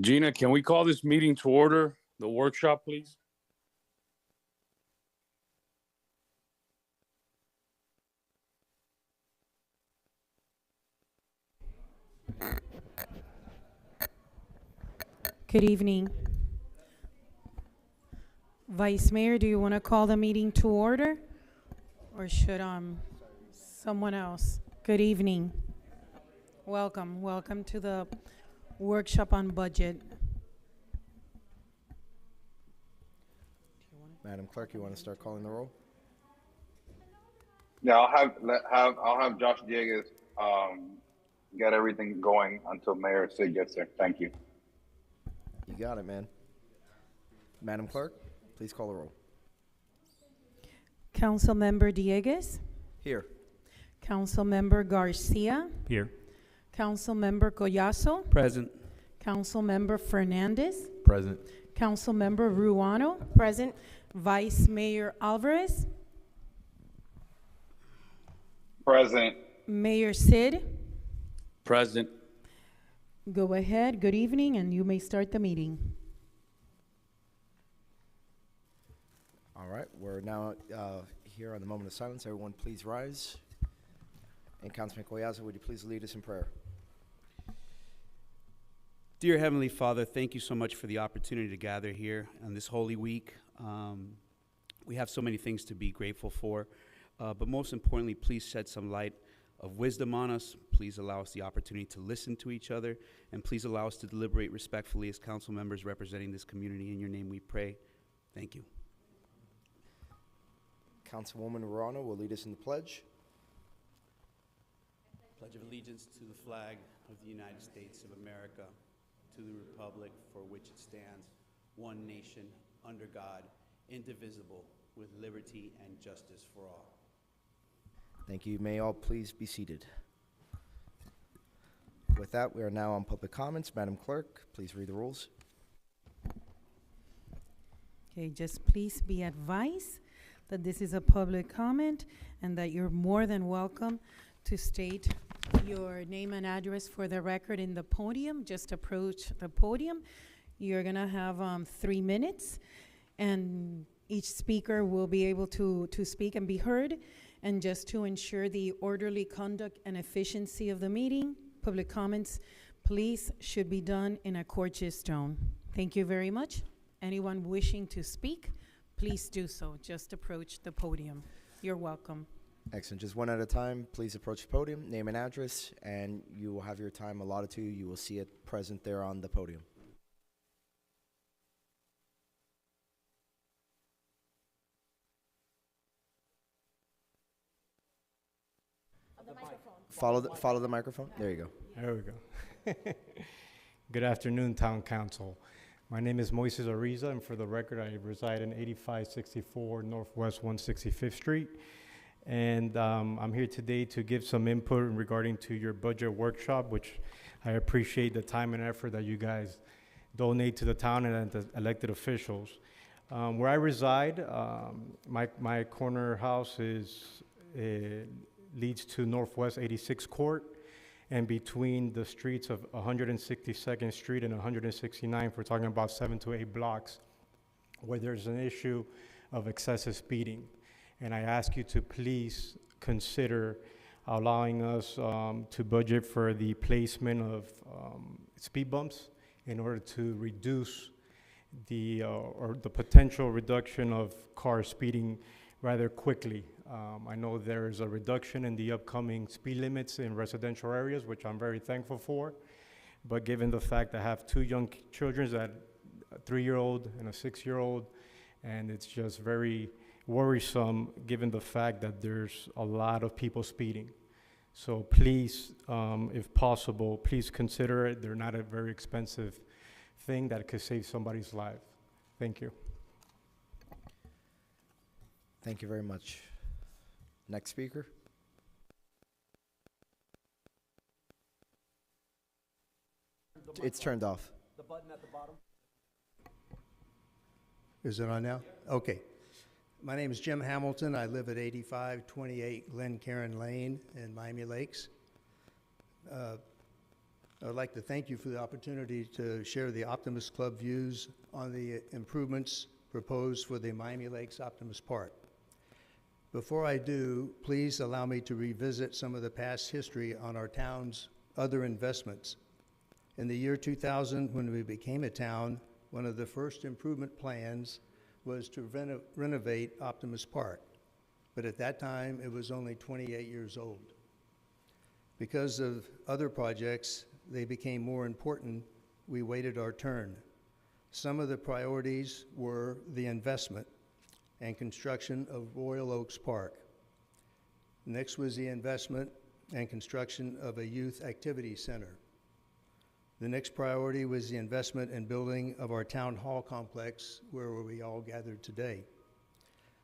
Gina, can we call this meeting to order, the workshop, please? Good evening. Vice Mayor, do you want to call the meeting to order? Or should someone else? Good evening. Welcome to the workshop on budget. Madam Clerk, you want to start calling the roll? Yeah, I'll have Josh Dieguez get everything going until Mayor Sid gets there. Thank you. You got it, man. Madam Clerk, please call the roll. Councilmember Dieguez, Here. Councilmember Garcia, Here. Councilmember Collazo, Present. Councilmember Fernandez, Present. Councilmember Ruano, present. Vice Mayor Alvarez, Present. Mayor Sid. Present. Go ahead, good evening, and you may start the meeting. All right, we're now here on the moment of silence. Everyone, please rise. And Councilman Collazo, would you please lead us in prayer? Dear Heavenly Father, thank you so much for the opportunity to gather here on this Holy Week. We have so many things to be grateful for, but most importantly, please shed some light of wisdom on us. Please allow us the opportunity to listen to each other, and please allow us to deliberate respectfully as council members representing this community. In your name we pray. Thank you. Councilwoman Ruano will lead us in the pledge. Pledge of allegiance to the flag of the United States of America, to the republic for which it stands, one nation, under God, indivisible, with liberty and justice for all. Thank you. May all please be seated. With that, we are now on public comments. Madam Clerk, please read the rules. Okay, just please be advised that this is a public comment and that you're more than welcome to state your name and address for the record in the podium. Just approach the podium. You're gonna have 3 minutes, and each speaker will be able to speak and be heard. And just to ensure the orderly conduct and efficiency of the meeting, public comments, please, should be done in a courteous tone. Thank you very much. Anyone wishing to speak, please do so. Just approach the podium. You're welcome. Excellent. Just one at a time. Please approach the podium, name and address, and you will have your time allotted to you. You will see it present there on the podium. Follow the microphone. There you go. There we go. Good afternoon, Town Council. My name is Moises Ariza, and for the record, I reside in 8564 Northwest 165th Street. And I'm here today to give some input regarding to your budget workshop, which I appreciate the time and effort that you guys donate to the town and the elected officials. Where I reside, my corner house leads to Northwest 86th Court, and between the streets of 162nd Street and 169th, we're talking about 7 to 8 blocks, where there's an issue of excessive speeding. And I ask you to please consider allowing us to budget for the placement of speed bumps in order to reduce the potential reduction of cars speeding rather quickly. I know there is a reduction in the upcoming speed limits in residential areas, which I'm very thankful for. But given the fact I have 2 young children, a 3-year-old and a 6-year-old, and it's just very worrisome given the fact that there's a lot of people speeding. So please, if possible, please consider it. They're not a very expensive thing that could save somebody's life. Thank you. Thank you very much. Next speaker. It's turned off. The button at the bottom. Is it on now? Okay. My name is Jim Hamilton. I live at 8528 Glen Cairn Lane in Miami Lakes. I'd like to thank you for the opportunity to share the Optimist Club views on the improvements proposed for the Miami Lakes Optimist Park. Before I do, please allow me to revisit some of the past history on our town's other investments. In the year 2000, when we became a town, one of the first improvement plans was to renovate Optimist Park. But at that time, it was only 28 years old. Because of other projects, they became more important. We waited our turn. Some of the priorities were the investment and construction of Royal Oaks Park. Next was the investment and construction of a youth activity center. The next priority was the investment and building of our town hall complex where we all gathered today.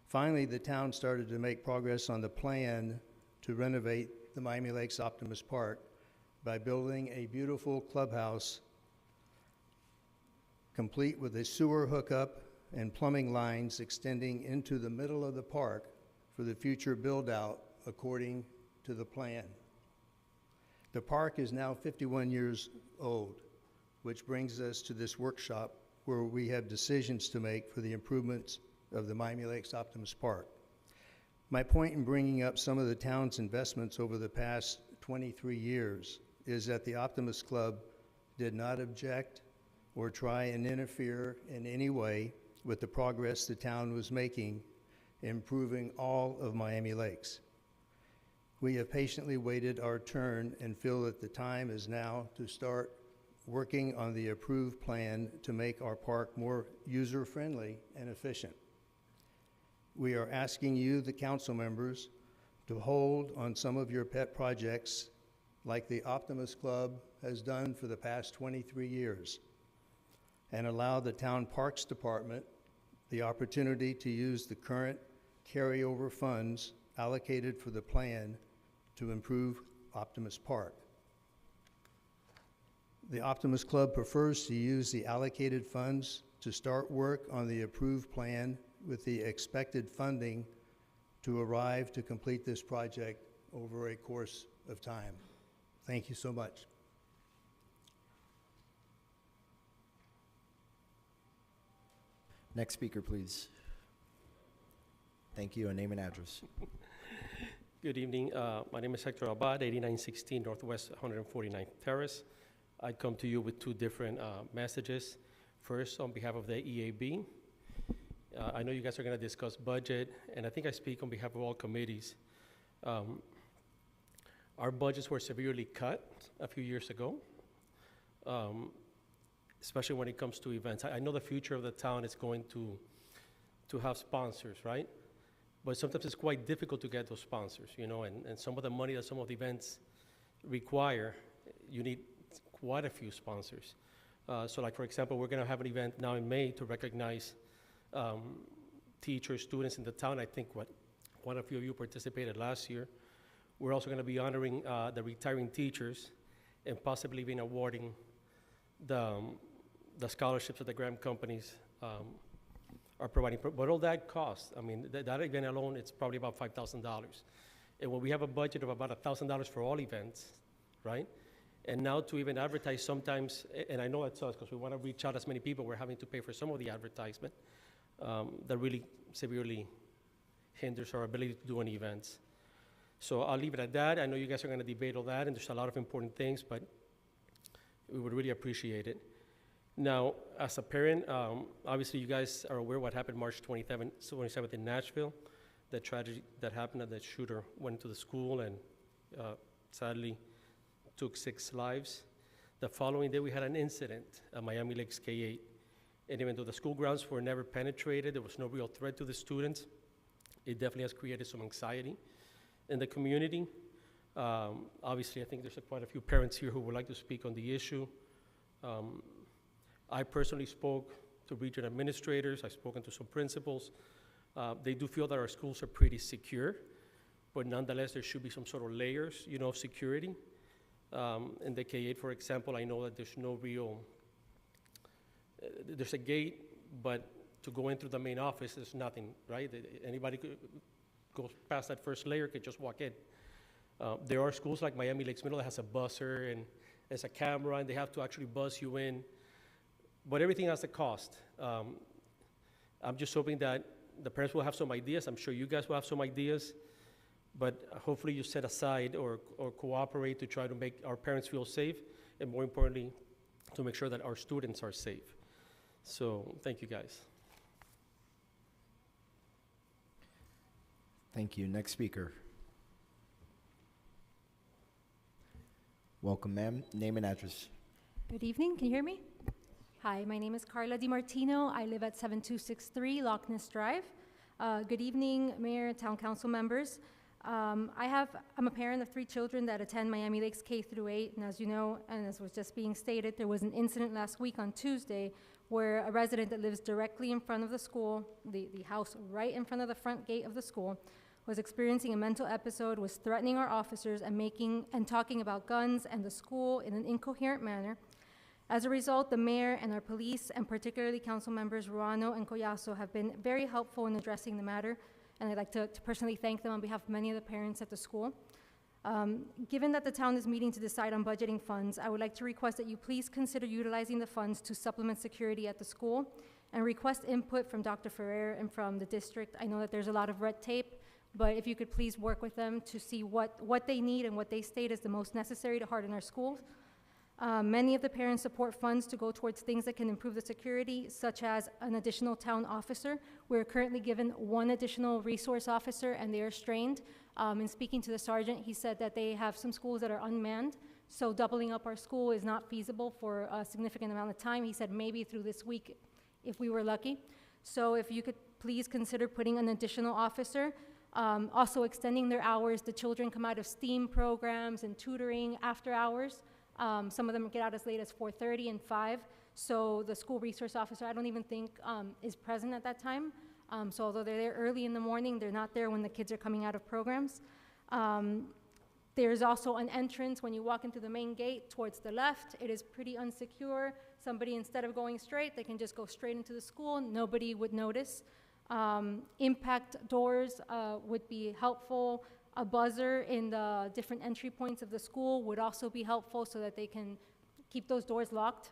Finally, the town started to make progress on the plan to renovate the Miami Lakes Optimist Park by building a beautiful clubhouse complete with a sewer hookup and plumbing lines extending into the middle of the park for the future build-out according to the plan. The park is now 51 years old, which brings us to this workshop where we have decisions to make for the improvements of the Miami Lakes Optimist Park. My point in bringing up some of the town's investments over the past 23 years is that the Optimist Club did not object or try and interfere in any way with the progress the town was making, improving all of Miami Lakes. We have patiently waited our turn and feel that the time is now to start working on the approved plan to make our park more user-friendly and efficient. We are asking you, the council members, to hold on some of your pet projects like the Optimist Club has done for the past 23 years, and allow the town parks department the opportunity to use the current carryover funds allocated for the plan to improve Optimist Park. The Optimist Club prefers to use the allocated funds to start work on the approved plan with the expected funding to arrive to complete this project over a course of time. Thank you so much. Next speaker, please. Thank you, and name and address. Good evening. My name is Hector Abad, 8916 Northwest 149th Terrace. I come to you with two different messages. First, on behalf of the EAB, I know you guys are going to discuss budget, and I think I speak on behalf of all committees. Our budgets were severely cut a few years ago, especially when it comes to events. I know the future of the town is going to have sponsors, right? But sometimes it's quite difficult to get those sponsors, you know, and some of the money that some of the events require, you need quite a few sponsors. So like, for example, we're going to have an event now in May to recognize teachers, students in the town. I think quite a few of you participated last year. We're also going to be honoring the retiring teachers and possibly even awarding the scholarships that the grant companies are providing. But all that costs, I mean, that event alone, it's probably about $5,000. And when we have a budget of about $1,000 for all events, right? And now to even advertise sometimes, and I know it's us because we want to reach out as many people, we're having to pay for some of the advertisement that really severely hinders our ability to do any events. So I'll leave it at that. I know you guys are going to debate all that, and there's a lot of important things, but we would really appreciate it. Now, as a parent, obviously you guys are aware what happened March 27th in Nashville, the tragedy that happened, that the shooter went to the school and sadly took 6 lives. The following day we had an incident at Miami Lakes K-8. And even though the school grounds were never penetrated, there was no real threat to the students, it definitely has created some anxiety in the community. Obviously, I think there's quite a few parents here who would like to speak on the issue. I personally spoke to region administrators. I've spoken to some principals. They do feel that our schools are pretty secure, but nonetheless, there should be some sort of layers, you know, of security. In the K-8, for example, I know that there's no real, there's a gate, but to go in through the main office, there's nothing, right? Anybody could go past that first layer, could just walk in. There are schools like Miami Lakes Middle that has a buzzer, and There's a camera, and they have to actually buzz you in. But everything has a cost. I'm just hoping that the parents will have some ideas. I'm sure you guys will have some ideas. But hopefully you set aside or cooperate to try to make our parents feel safe, and more importantly, to make sure that our students are safe. So thank you, guys. Thank you. Next speaker. Welcome, ma'am. Name and address. Good evening, can you hear me? Hi, my name is Carla DiMartino. I live at 7263 Loch Ness Drive. Good evening, Mayor, Town Council members. I'm a parent of 3 children that attend Miami Lakes K through 8, and as you know, and as was just being stated, there was an incident last week on Tuesday where a resident that lives directly in front of the school, the house right in front of the front gate of the school, was experiencing a mental episode, was threatening our officers and talking about guns and the school in an incoherent manner. As a result, the mayor and our police, and particularly council members Ruano and Collazo, have been very helpful in addressing the matter, and I'd like to personally thank them on behalf of many of the parents at the school. Given that the town is meeting to decide on budgeting funds, I would like to request that you please consider utilizing the funds to supplement security at the school, and request input from Dr. Ferrer and from the district. I know that there's a lot of red tape, but if you could please work with them to see what they need and what they state is the most necessary to harden our schools. Many of the parents support funds to go towards things that can improve the security, such as an additional town officer. We're currently given 1 additional resource officer, and they are strained. In speaking to the sergeant, he said that they have some schools that are unmanned, so doubling up our school is not feasible for a significant amount of time. He said maybe through this week, if we were lucky. So if you could please consider putting an additional officer. Also extending their hours. The children come out of STEAM programs and tutoring after hours. Some of them get out as late as 4:30 and 5. So the school resource officer, I don't even think is present at that time. So although they're there early in the morning, they're not there when the kids are coming out of programs. There's also an entrance when you walk into the main gate towards the left. It is pretty unsecure. Somebody, instead of going straight, they can just go straight into the school. Nobody would notice. Impact doors would be helpful. A buzzer in the different entry points of the school would also be helpful so that they can keep those doors locked,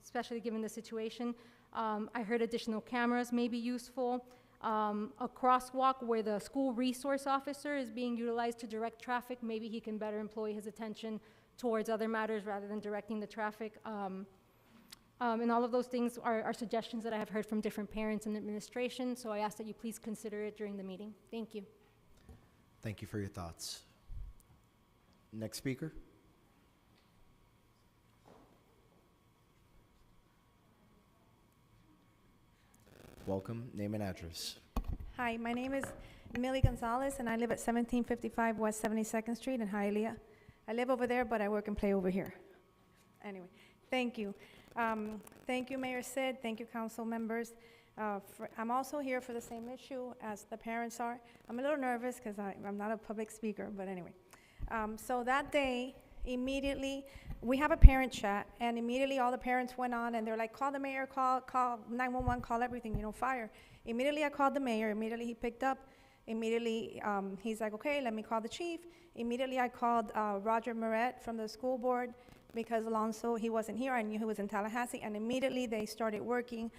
especially given the situation. I heard additional cameras may be useful. A crosswalk where the school resource officer is being utilized to direct traffic, maybe he can better employ his attention towards other matters rather than directing the traffic. And all of those things are suggestions that I have heard from different parents and administration, so I ask that you please consider it during the meeting. Thank you. Thank you for your thoughts. Next speaker. Welcome. Name and address. Hi, my name is Millie Gonzalez, and I live at 1755 West 72nd Street in Hialeah. I live over there, but I work and play over here. Anyway, thank you. Thank you, Mayor Sid. Thank you, council members. I'm also here for the same issue as the parents are. I'm a little nervous because I'm not a public speaker, but anyway. So that day, immediately, we have a parent chat, and immediately all the parents went on, and they're like, call the mayor, call 911, call everything, fire. Immediately I called the mayor. Immediately he picked up. Immediately he's like, okay, let me call the chief. Immediately I called Roger Moret from the school board because Alonso, he wasn't here. I knew he was in Tallahassee, and immediately they started working.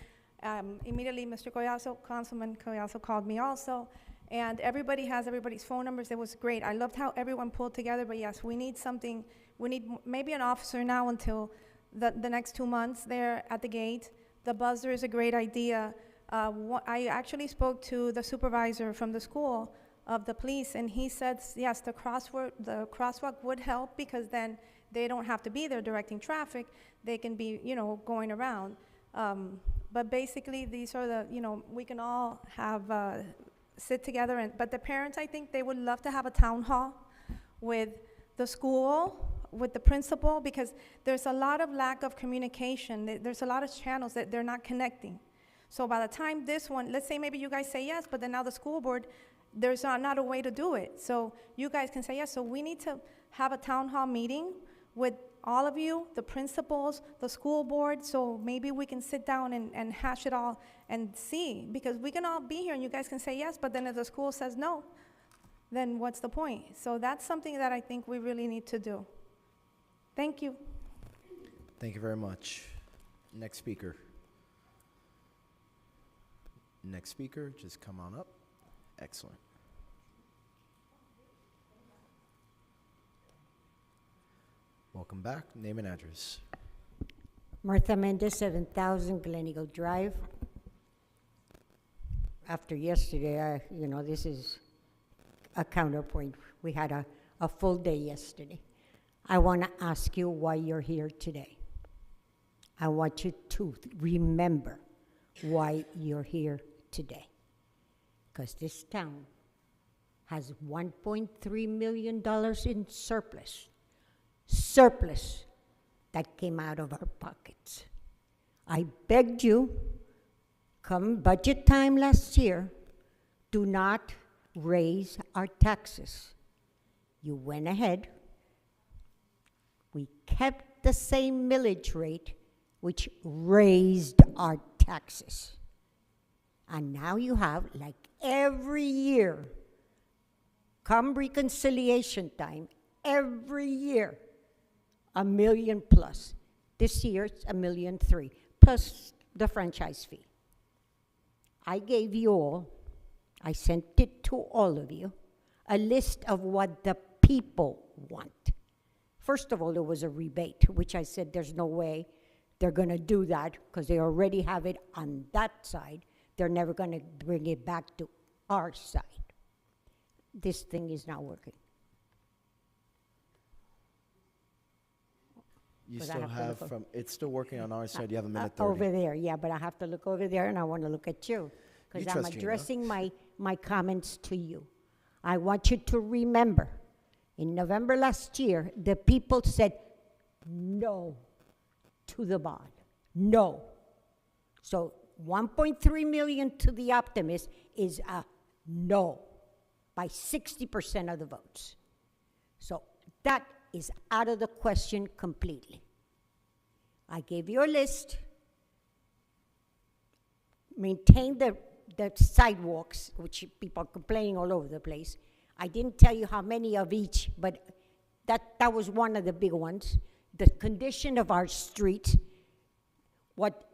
Immediately Mr. Collazo, Councilman Collazo, called me also, and everybody has everybody's phone numbers. It was great. I loved how everyone pulled together, but yes, we need something. We need maybe an officer now until the next 2 months there at the gate. The buzzer is a great idea. I actually spoke to the supervisor from the school of the police, and he said, yes, the crosswalk would help because then they don't have to be there directing traffic. They can be, going around. But basically, these are the, we can all have, sit together. But the parents, I think they would love to have a town hall with the school, with the principal, because there's a lot of lack of communication. There's a lot of channels that they're not connecting. So by the time this one, let's say maybe you guys say yes, but then now the school board, there's not a way to do it. So you guys can say yes. So we need to have a town hall meeting with all of you, the principals, the school board, so maybe we can sit down and hash it all and see, because we can all be here and you guys can say yes, but then if the school says no, then what's the point? So that's something that I think we really need to do. Thank you. Thank you very much. Next speaker. Next speaker, just come on up. Excellent. Welcome back. Name and address. Martha Mendez, 7,000 Glen Eagle Drive. After yesterday, this is a counterpoint. We had a full day yesterday. I want to ask you why you're here today. I want you to remember why you're here today. Because this town has $1.3 million in surplus that came out of our pockets. I begged you, come budget time last year, do not raise our taxes. You went ahead. We kept the same millage rate, which raised our taxes. And now you have, like every year, come reconciliation time, every year, $1 million plus. This year, it's $1.3 million, plus the franchise fee. I gave you all, I sent it to all of you, a list of what the people want. First of all, there was a rebate, which I said there's no way they're going to do that because they already have it on that side. They're never going to bring it back to our side. This thing is not working. You But I still have to have look from, it's still working on our side. You have a minute 30. Over there, yeah, but I have to look over there and I want to look at you. Because I'm trust Gina. addressing my comments to you. I want you to remember, in November last year, the people said no to the bond. No. So 1.3 million to the optimist is a no by 60% of the votes. So that is out of the question completely. I gave you a list. Maintain the sidewalks, which people are complaining all over the place. I didn't tell you how many of each, but that was one of the big ones. The condition of our streets, what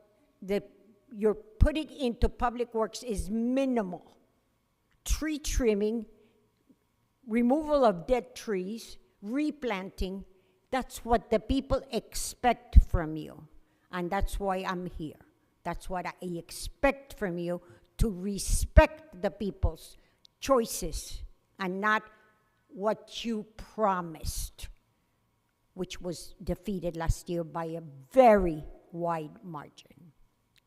you're putting into public works is minimal. Tree trimming, removal of dead trees, replanting, that's what the people expect from you. And that's why I'm here. That's what I expect from you, to respect the people's choices and not what you promised, which was defeated last year by a very wide margin.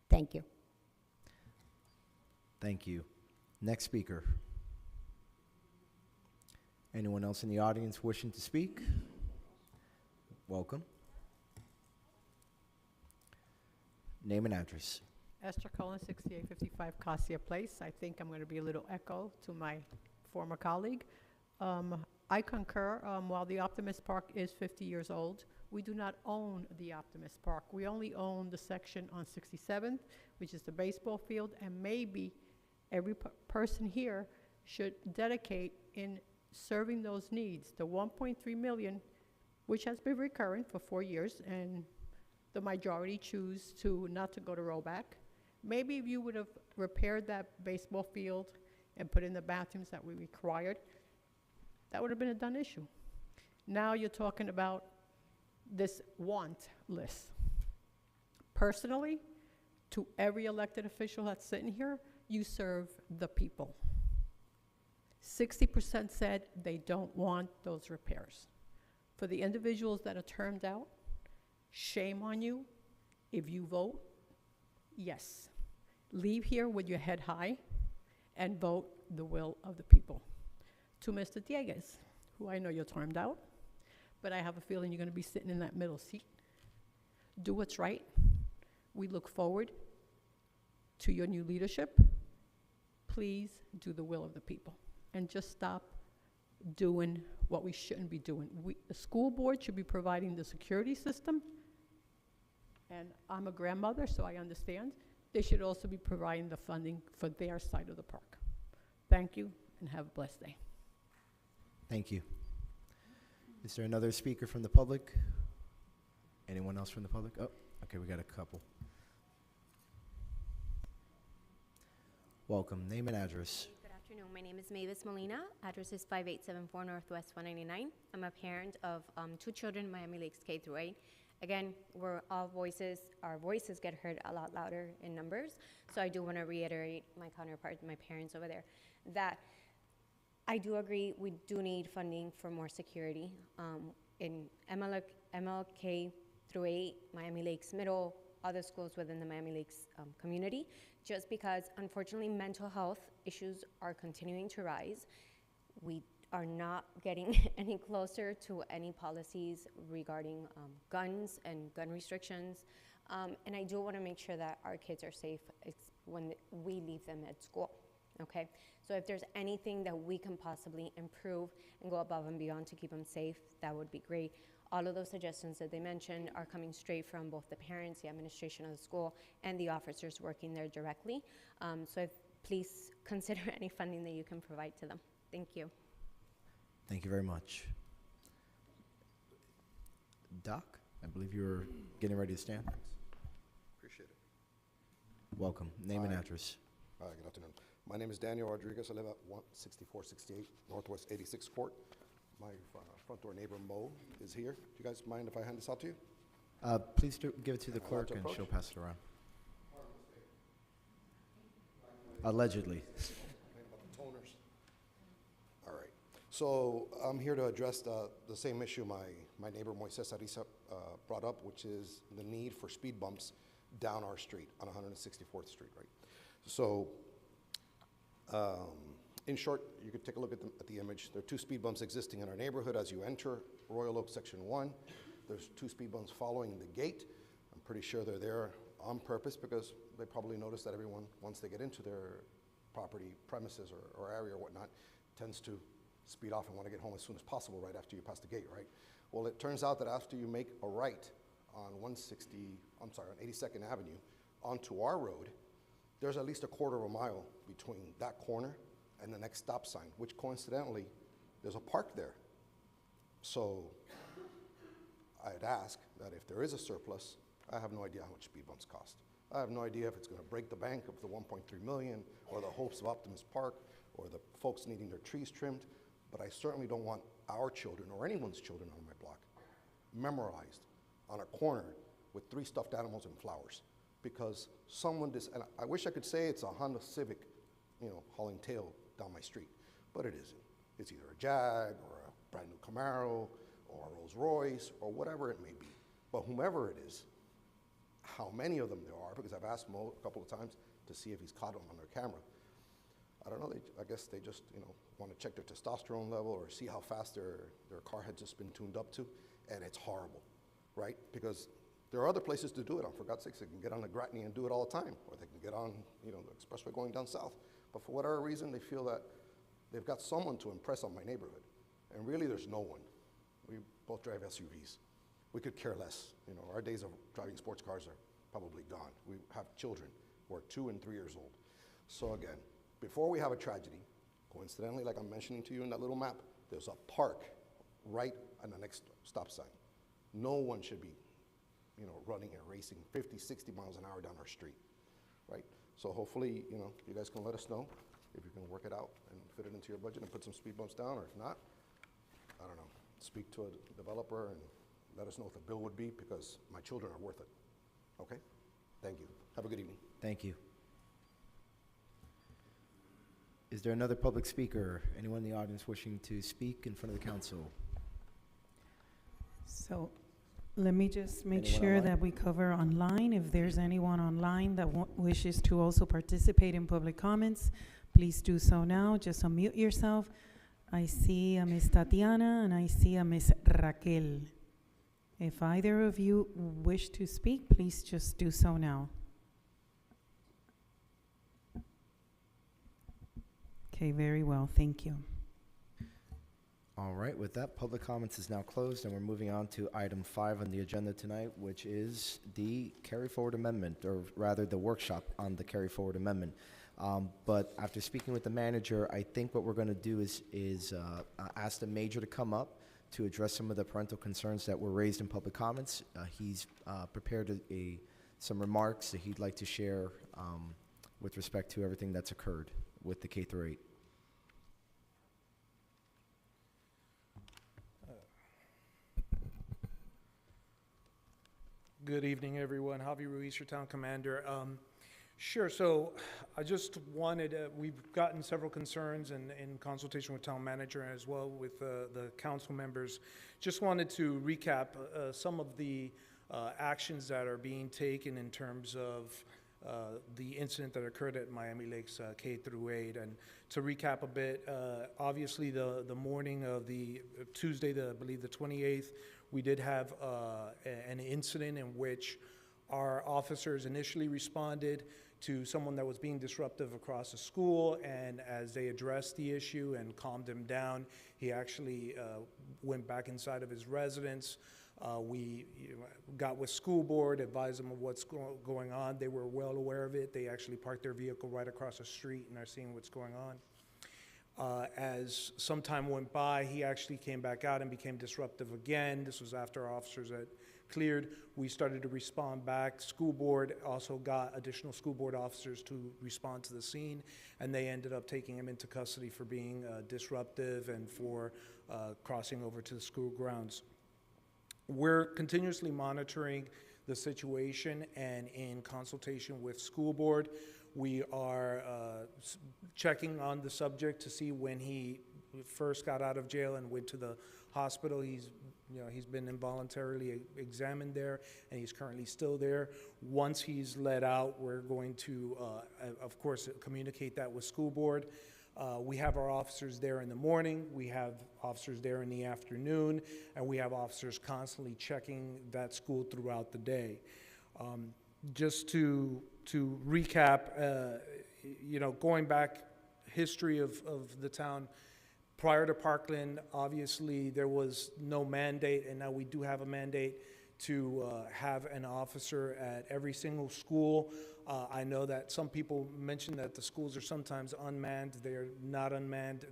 Thank you. Thank you. Next speaker. Anyone else in the audience wishing to speak? Welcome. Name and address. Esther Cullen, 6855 Cassia Place. I think I'm going to be a little echo to my former colleague. I concur. While the Optimist Park is 50 years old, we do not own the Optimist Park. We only own the section on 67th, which is the baseball field, and maybe every person here should dedicate in serving those needs. The 1.3 million, which has been recurring for 4 years, and the majority choose to not to go to rollback. Maybe if you would have repaired that baseball field and put in the bathrooms that we required, that would have been a done issue. Now you're talking about this want list. Personally, to every elected official that's sitting here, you serve the people. 60% said they don't want those repairs. For the individuals that are termed out, shame on you. If you vote, yes. Leave here with your head high and vote the will of the people. To Mr. Dieguez, who I know you're termed out, but I have a feeling you're going to be sitting in that middle seat. Do what's right. We look forward to your new leadership. Please do the will of the people and just stop doing what we shouldn't be doing. The school board should be providing the security system, and I'm a grandmother, so I understand. They should also be providing the funding for their side of the park. Thank you, and have a blessed day. Thank you. Is there another speaker from the public? Anyone else from the public? Oh, okay, we got a couple. Welcome. Name and address. Good afternoon. My name is Mavis Molina. Address is 5874 Northwest 199. I'm a parent of 2 children, Miami Lakes K through 8. Again, our voices get heard a lot louder in numbers. So I do want to reiterate my counterpart, my parents over there, that I do agree we do need funding for more security in MLK through 8, Miami Lakes Middle, other schools within the Miami Lakes community, just because unfortunately mental health issues are continuing to rise. We are not getting any closer to any policies regarding guns and gun restrictions. And I do want to make sure that our kids are safe when we leave them at school, okay? So if there's anything that we can possibly improve and go above and beyond to keep them safe, that would be great. All of those suggestions that they mentioned are coming straight from both the parents, the administration of the school, and the officers working there directly. So please consider any funding that you can provide to them. Thank you. Thank you very much. Doc, I believe you were getting ready to stand. Appreciate it. Welcome. Name and address. Hi, good afternoon. My name is Daniel Rodriguez. I live at 16468 Northwest 86th Court. My front door neighbor, Mo, is here. Do you guys mind if I hand this out to you? Please give it to the Allowed clerk to and approach? she'll pass it around. Allegedly. Toners. All right. So I'm here to address the same issue my neighbor Moises Ariza brought up, which is the need for speed bumps down our street on 164th Street, right? So in short, you could take a look at the image. There are 2 speed bumps existing in our neighborhood as you enter Royal Oak Section 1. There's 2 speed bumps following the gate. I'm pretty sure they're there on purpose because they probably notice that everyone, once they get into their property, premises, or area or whatnot, tends to speed off and want to get home as soon as possible right after you pass the gate, right? Well, it turns out that after you make a right on 82nd Avenue onto our road, there's at least a quarter of a mile between that corner and the next stop sign, which coincidentally, there's a park there. So I'd ask that if there is a surplus, I have no idea how much speed bumps cost. I have no idea if it's going to break the bank of the 1.3 million or the hopes of Optimus Park or the folks needing their trees trimmed, but I certainly don't want our children or anyone's children on my block memorized on a corner with 3 stuffed animals and flowers because someone, and I wish I could say it's a Honda Civic, hauling tail down my street, but it isn't. It's either a Jag or a brand new Camaro or a Rolls Royce or whatever it may be. But whomever it is, how many of them there are, because I've asked Mo a couple of times to see if he's caught them on their camera. I don't know, I guess they just, want to check their testosterone level or see how fast their car had just been tuned up to, and it's horrible, right? Because there are other places to do it on. For God's sakes, they can get on the Gratney and do it all the time, or they can get on, the expressway going down south. But for whatever reason, they feel that they've got someone to impress on my neighborhood. And really, there's no one. We both drive SUVs. We could care less. Our days of driving sports cars are probably gone. We have children who are 2 and 3 years old. So again, before we have a tragedy, coincidentally, like I'm mentioning to you in that little map, there's a park right on the next stop sign. No one should be, running and racing 50, 60 miles an hour down our street, right? So hopefully, you guys can let us know if you can work it out and fit it into your budget and put some speed bumps down, or if not, I don't know, speak to a developer and let us know what the bill would be because my children are worth it, okay? Thank you. Have a good evening. Thank you. Is there another public speaker, anyone in the audience wishing to speak in front of the council? So let me just make Anyone sure online? that we cover online. If there's anyone online that wishes to also participate in public comments, please do so now. Just unmute yourself. I see a Ms. Tatiana and I see a Ms. Raquel. If either of you wish to speak, please just do so now. Okay, very well, thank you. All right, with that, public comments is now closed, and we're moving on to item 5 on the agenda tonight, which is the carry forward amendment, or rather the workshop on the carry forward amendment. But after speaking with the manager, I think what we're going to do is ask the major to come up to address some of the parental concerns that were raised in public comments. He's prepared some remarks that he'd like to share with respect to everything that's occurred with the K-8. Good evening, everyone. Javi Ruiz, your town commander. Sure, so I just wanted, we've gotten several concerns in consultation with town manager as well with the council members. Just wanted to recap some of the actions that are being taken in terms of the incident that occurred at Miami Lakes K-8. And to recap a bit, obviously the morning of the Tuesday, I believe the 28th, we did have an incident in which our officers initially responded to someone that was being disruptive across the school, and as they addressed the issue and calmed him down, he actually went back inside of his residence. We got with school board, advised them of what's going on. They were well aware of it. They actually parked their vehicle right across the street and are seeing what's going on. As some time went by, he actually came back out and became disruptive again. This was after our officers had cleared. We started to respond back. School board also got additional school board officers to respond to the scene, and they ended up taking him into custody for being disruptive and for crossing over to the school grounds. We're continuously monitoring the situation, and in consultation with school board, we are checking on the subject to see when he first got out of jail and went to the hospital. He's been involuntarily examined there, and he's currently still there. Once he's let out, we're going to, of course, communicate that with school board. We have our officers there in the morning, we have officers there in the afternoon, and we have officers constantly checking that school throughout the day. Just to recap, going back history of the town, prior to Parkland, obviously there was no mandate, and now we do have a mandate to have an officer at every single school. I know that some people mention that the schools are sometimes unmanned. They're not unmanned.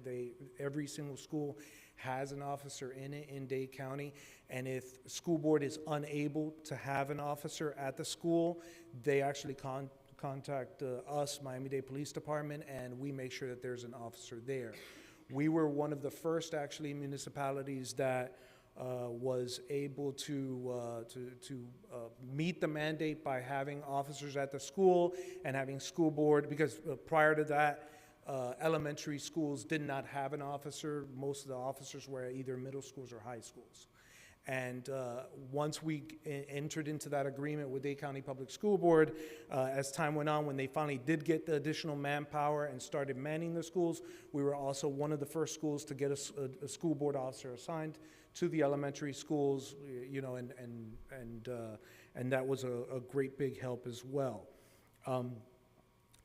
Every single school has an officer in it in Dade County, and if school board is unable to have an officer at the school, they actually contact us, Miami-Dade Police Department, and we make sure that there's an officer there. We were one of the first, actually, municipalities that was able to meet the mandate by having officers at the school and having school board, because prior to that, elementary schools did not have an officer. Most of the officers were at either middle schools or high schools. And once we entered into that agreement with Dade County Public School Board, as time went on, when they finally did get the additional manpower and started manning the schools, we were also one of the first schools to get a school board officer assigned to the elementary schools, and that was a great big help as well.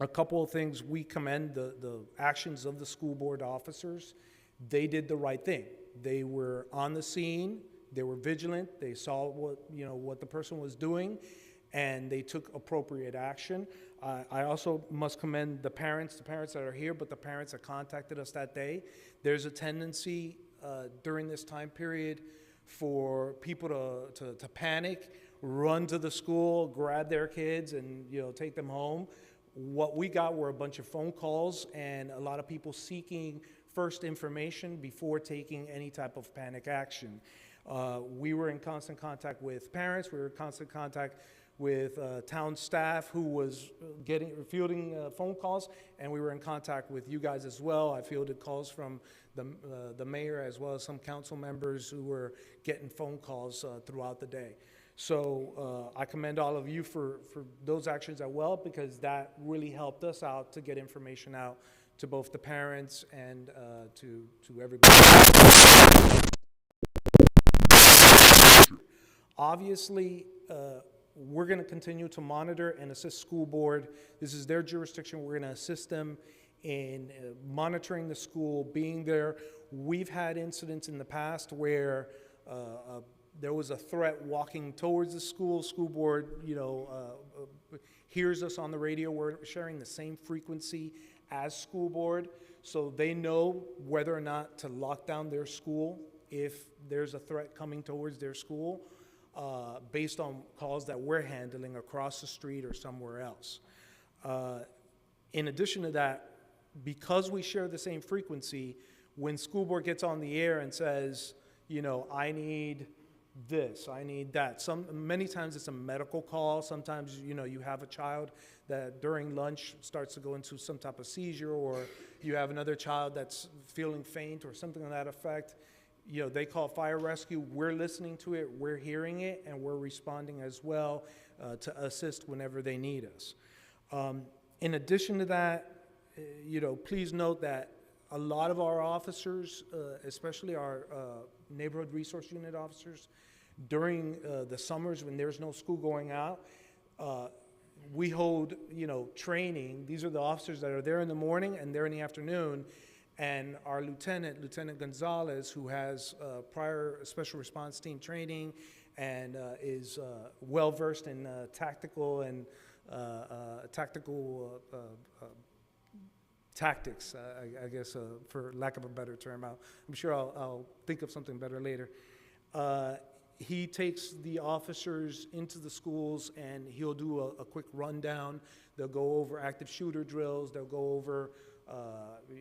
A couple of things, we commend the actions of the school board officers. They did the right thing. They were on the scene. They were vigilant. They saw what the person was doing, and they took appropriate action. I also must commend the parents that are here, but the parents that contacted us that day. There's a tendency during this time period for people to panic, run to the school, grab their kids, and take them home. What we got were a bunch of phone calls and a lot of people seeking first information before taking any type of panic action. We were in constant contact with parents. We were in constant contact with town staff who was fielding phone calls, and we were in contact with you guys as well. I fielded calls from the mayor as well as some council members who were getting phone calls throughout the day. So I commend all of you for those actions as well, because that really helped us out to get information out to both the parents and to everybody. Obviously, we're going to continue to monitor and assist school board. This is their jurisdiction. We're going to assist them in monitoring the school, being there. We've had incidents in the past where there was a threat walking towards the school. School board, hears us on the radio. We're sharing the same frequency as school board, so they know whether or not to lock down their school if there's a threat coming towards their school based on calls that we're handling across the street or somewhere else. In addition to that, because we share the same frequency, when school board gets on the air and says, you know, I need this, I need that. Many times it's a medical call. Sometimes, you know, you have a child that during lunch starts to go into some type of seizure, or you have another child that's feeling faint or something to that effect. You know, they call fire rescue. We're listening to it, we're hearing it, and we're responding as well to assist whenever they need us. In addition to that, you know, please note that a lot of our officers, especially our neighborhood resource unit officers, during the summers when there's no school going out, we hold, you know, training. These are the officers that are there in the morning and there in the afternoon. And our Lieutenant Gonzalez, who has prior special response team training and is well-versed in tactical and tactics, I guess, for lack of a better term. I'm sure I'll think of something better later. He takes the officers into the schools and he'll do a quick rundown. They'll go over active shooter drills. They'll go over,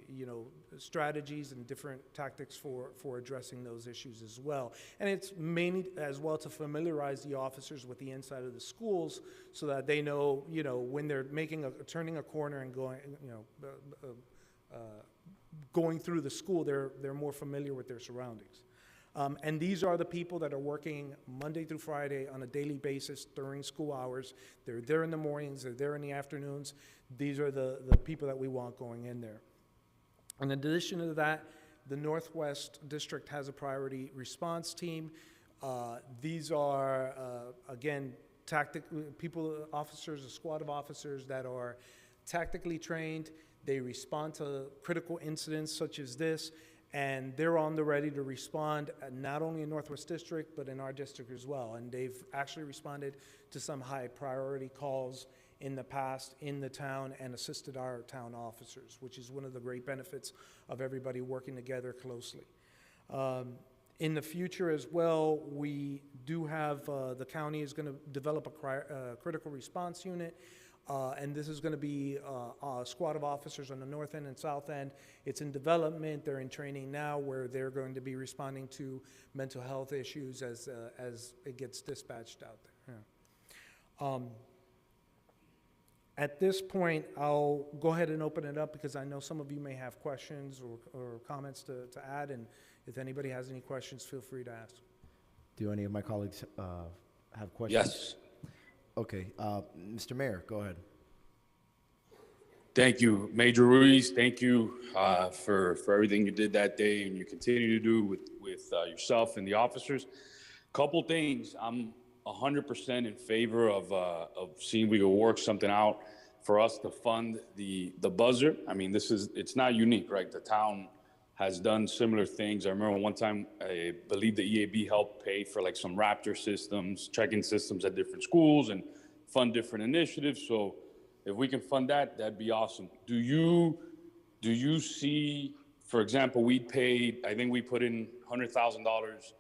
you know, strategies and different tactics for addressing those issues as well. And it's mainly as well to familiarize the officers with the inside of the schools so that they know, you know, when they're turning a corner and going, you know, going through the school, they're more familiar with their surroundings. And these are the people that are working Monday through Friday on a daily basis during school hours. They're there in the mornings, they're there in the afternoons. These are the people that we want going in there. In addition to that, the Northwest District has a priority response team. These are, again, officers, a squad of officers that are tactically trained. They respond to critical incidents such as this, and they're on the ready to respond, not only in Northwest District, but in our district as well. And they've actually responded to some high priority calls in the past in the town and assisted our town officers, which is one of the great benefits of everybody working together closely. In the future as well, we do have, the county is going to develop a critical response unit. And this is going to be a squad of officers on the north end and south end. It's in development. They're in training now where they're going to be responding to mental health issues as it gets dispatched out there. Yeah. At this point, I'll go ahead and open it up because I know some of you may have questions or comments to add. And if anybody has any questions, feel free to ask. Do any of my colleagues have questions? Yes. Okay, Mr. Mayor, go ahead. Thank you, Major Ruiz. Thank you for everything you did that day and you continue to do with yourself and the officers. Couple things. I'm 100% in favor of seeing we can work something out for us to fund the buzzer. I mean, it's not unique, right? The town has done similar things. I remember one time, I believe the EAB helped pay for like some Raptor systems, check-in systems at different schools and fund different initiatives. So if we can fund that, that'd be awesome. Do you see, for example, I think we put in $100,000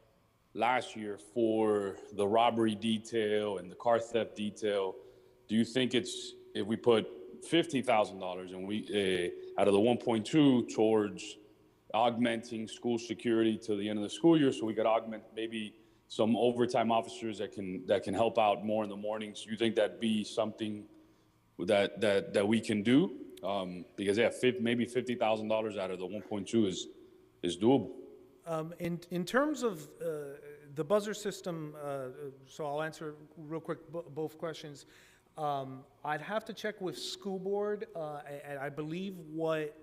last year for the robbery detail and the car theft detail. Do you think if we put $50,000 and we, out of the 1.2 towards augmenting school security to the end of the school year, so we could augment maybe some overtime officers that can help out more in the mornings? You think that'd be something that we can do? Because maybe $50,000 out of the 1.2 is doable. In terms of the buzzer system, so I'll answer real quick both questions. I'd have to check with school board. I believe what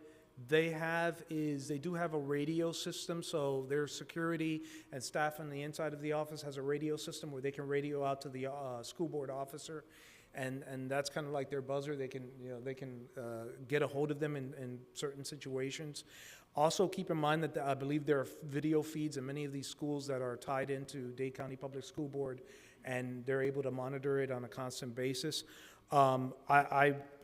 they have is they do have a radio system, so their security and staff on the inside of the office has a radio system where they can radio out to the school board officer, and that's kind of like their buzzer. They can get a hold of them in certain situations. Also, keep in mind that I believe there are video feeds in many of these schools that are tied into Dade County Public School Board, and they're able to monitor it on a constant basis.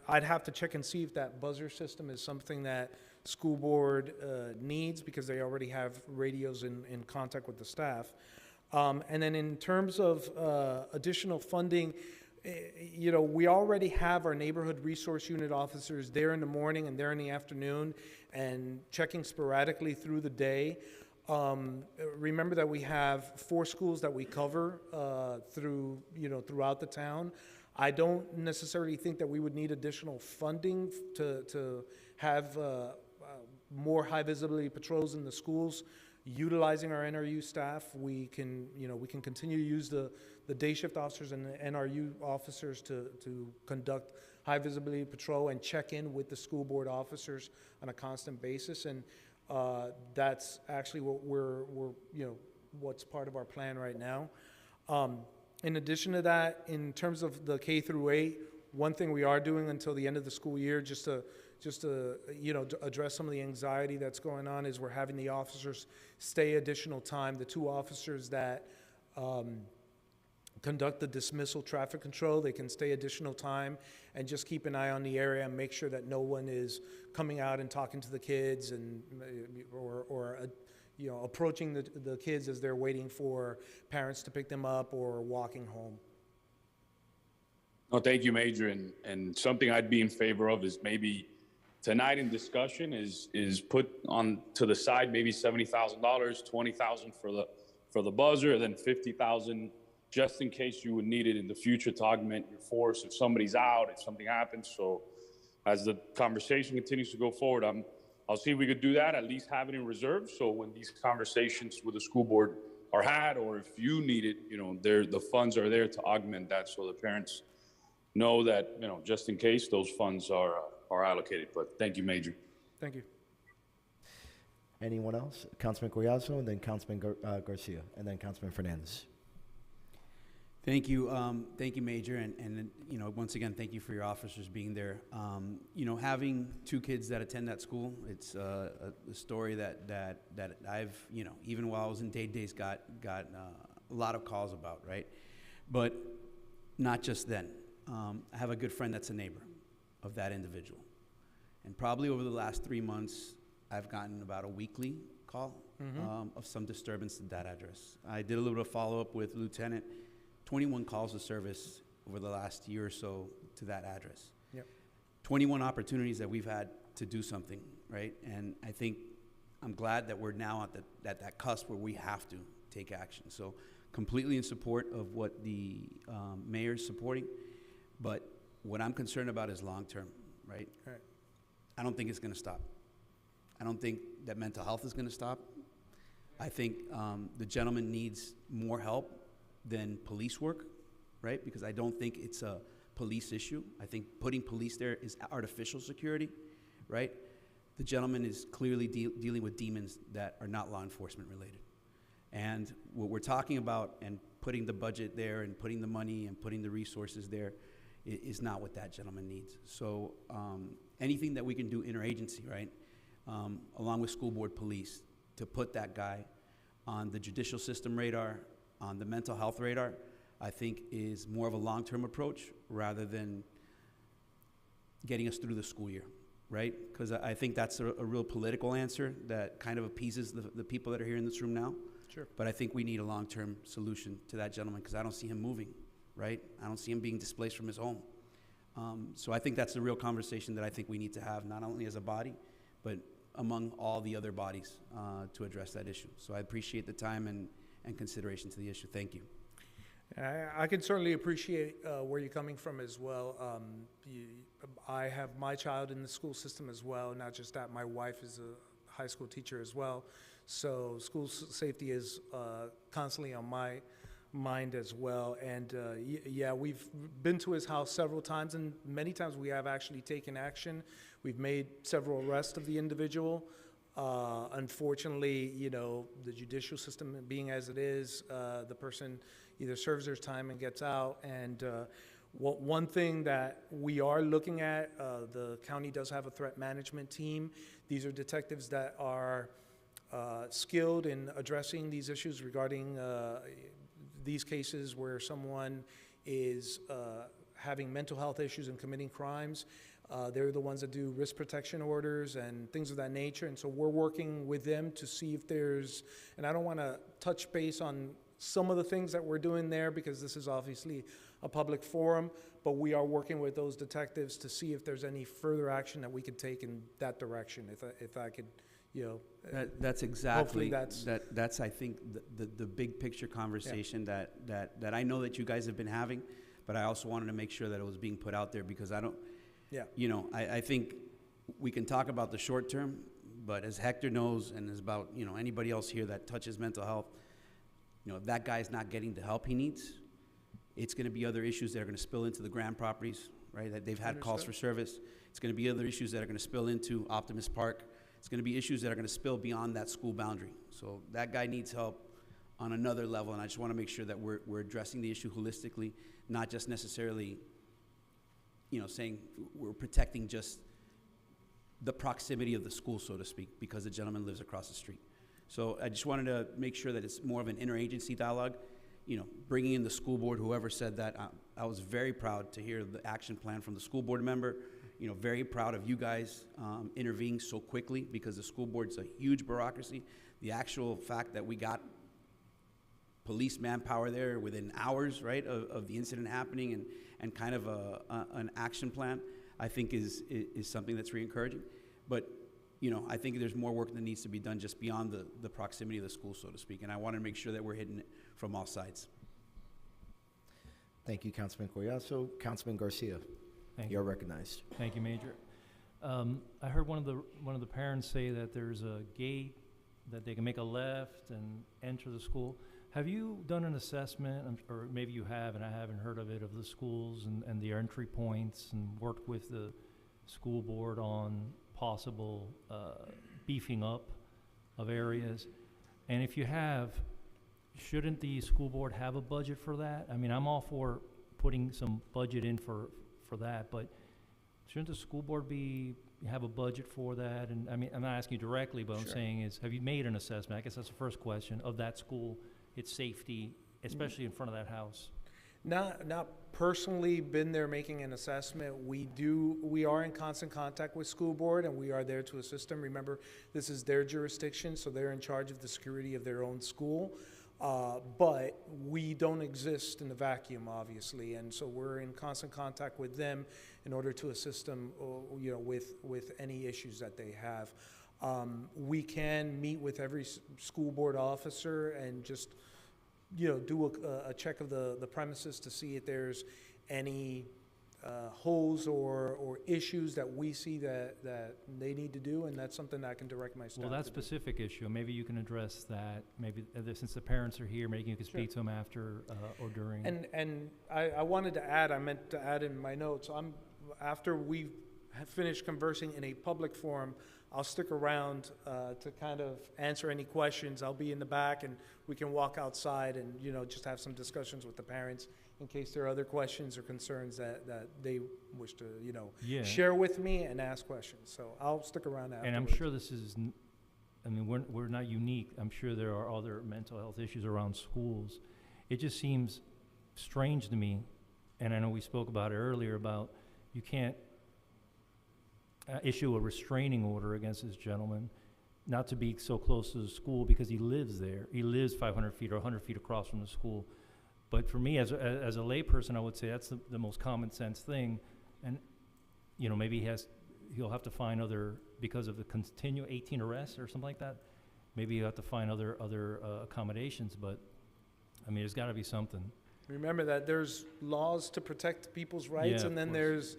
I'd have to check and see if that buzzer system is something that school board needs because they already have radios in contact with the staff. And then in terms of additional funding, you know, we already have our neighborhood resource unit officers there in the morning and there in the afternoon and checking sporadically through the day. Remember that we have 4 schools that we cover throughout the town. I don't necessarily think that we would need additional funding to have more high visibility patrols in the schools. Utilizing our NRU staff, we can continue to use the day shift officers and the NRU officers to conduct high visibility patrol and check in with the school board officers on a constant basis. And that's actually what what's part of our plan right now. In addition to that, in terms of the K through 8, one thing we are doing until the end of the school year, just to address some of the anxiety that's going on, is we're having the officers stay additional time. The 2 officers that conduct the dismissal traffic control, they can stay additional time and just keep an eye on the area and make sure that no one is coming out and talking to the kids and or approaching the kids as they're waiting for parents to pick them up or walking home. No, thank you, Major. And something I'd be in favor of is maybe tonight in discussion is put on to the side maybe $70,000, $20,000 for the buzzer, and then $50,000 just in case you would need it in the future to augment your force if somebody's out, if something happens. So as the conversation continues to go forward, I'll see if we could do that, at least have it in reserve. So when these conversations with the school board are had, or if you need it, the funds are there to augment that, so the parents know that, just in case those funds are allocated. But thank you, Major. Thank you. Anyone else? Councilman Collazo, and then Councilman Garcia, and then Councilman Fernandez. Thank you, Major, and once again, thank you for your officers being there. Having 2 kids that attend that school, it's a story that I've even while I was in days got a lot of calls about, right? But not just then. I have a good friend that's a neighbor of that individual, and probably over the last 3 months, I've gotten about a weekly call of some disturbance at that address. I did a little bit of follow-up with Lieutenant. 21 calls of service over the last year or so to that address. Yep. 21 opportunities that we've had to do something, right? And I think I'm glad that we're now at that cusp where we have to take action. So completely in support of what the mayor's supporting, but what I'm concerned about is long-term, right? Right. I don't think it's gonna stop. I don't think that mental health is gonna stop. I think the gentleman needs more help than police work, right? Because I don't think it's a police issue. I think putting police there is artificial security, right? The gentleman is clearly dealing with demons that are not law enforcement related. And what we're talking about and putting the budget there and putting the money and putting the resources there is not what that gentleman needs. So anything that we can do interagency, right? Along with school board police to put that guy on the judicial system radar, on the mental health radar, I think is more of a long-term approach rather than getting us through the school year, right? Because I think that's a real political answer that kind of appeases the people that are here in this room now. Sure. But I think we need a long-term solution to that gentleman because I don't see him moving, right? I don't see him being displaced from his home. So I think that's a real conversation that I think we need to have, not only as a body, but among all the other bodies to address that issue. So I appreciate the time and consideration to the issue. Thank you. I can certainly appreciate where you're coming from as well. I have my child in the school system as well, not just that. My wife is a high school teacher as well. So school safety is constantly on my mind as well. And yeah, we've been to his house several times, and many times we have actually taken action. We've made several arrests of the individual. Unfortunately, the judicial system being as it is, the person either serves their time and gets out. And one thing that we are looking at, the county does have a threat management team. These are detectives that are skilled in addressing these issues regarding these cases where someone is having mental health issues and committing crimes. They're the ones that do risk protection orders and things of that nature. And so we're working with them to see if there's, and I don't want to touch base on some of the things that we're doing there because this is obviously a public forum, but we are working with those detectives to see if there's any further action that we could take in that direction. If I could, you know. That's exactly, hopefully that's I think the big picture conversation that I know that you guys have been having, but I also wanted to make sure that it was being put out there because I don't, you know, I think we can talk about the short term, but as Hector knows and as about, you know, anybody else here that touches mental health, you know, if that guy's not getting the help he needs, it's going to be other issues that are going to spill into the Grand properties, right? That they've had calls for service. It's going to be other issues that are going to spill into Optimist Park. It's going to be issues that are going to spill beyond that school boundary. So that guy needs help on another level, and I just want to make sure that we're addressing the issue holistically, not just necessarily, you know, saying we're protecting just the proximity of the school, so to speak, because the gentleman lives across the street. So I just wanted to make sure that it's more of an interagency dialogue. You know, bringing in the school board, whoever said that, I was very proud to hear the action plan from the school board member. You know, very proud of you guys intervening so quickly because the school board's a huge bureaucracy. The actual fact that we got police manpower there within hours, right, of the incident happening and kind of an action plan, I think is something that's really encouraging. But, you know, I think there's more work that needs to be done just beyond the proximity of the school, so to speak. And I want to make sure that we're hitting it from all sides. Thank you, Councilman Collazo. Councilman Garcia, you're recognized. Thank you, Major. I heard one of the parents say that there's a gate that they can make a left and enter the school. Have you done an assessment, or maybe you have and I haven't heard of it, of the schools and the entry points and worked with the school board on possible beefing up of areas? And if you have, shouldn't the school board have a budget for that? I mean, I'm all for putting some budget in for that, but shouldn't the school board have a budget for that? And I mean, I'm not asking you directly, but I'm saying is, have you made an assessment? I guess that's the first question of that school, its safety, especially in front of that house. Not personally been there making an assessment. We are in constant contact with school board and we are there to assist them. Remember, this is their jurisdiction, so they're in charge of the security of their own school. But we don't exist in a vacuum, obviously, and so we're in constant contact with them in order to assist them, you know, with any issues that they have. We can meet with every school board officer and just, you know, do a check of the premises to see if there's any holes or issues that we see that they need to do, and that's something that I can direct my staff. Well, that specific issue, maybe you can address that. Maybe since the parents are here, maybe you can speak to them after or during. And I wanted to add, I meant to add in my notes, after we have finished conversing in a public forum, I'll stick around to kind of answer any questions. I'll be in the back and we can walk outside and, you know, just have some discussions with the parents in case there are other questions or concerns that they wish to, you know, share with me and ask questions. So I'll stick around afterwards. And I'm sure this is, I mean, we're not unique. I'm sure there are other mental health issues around schools. It just seems strange to me, and I know we spoke about it earlier, about you can't issue a restraining order against this gentleman not to be so close to the school because he lives there. He lives 500 feet or 100 feet across from the school. But for me, as a layperson, I would say that's the most common sense thing. And, you know, maybe he'll have to find other, because of the 18 arrests or something like that, maybe he'll have to find other accommodations. But, I mean, there's got to be something. Remember that there's laws to protect people's rights, and then there's,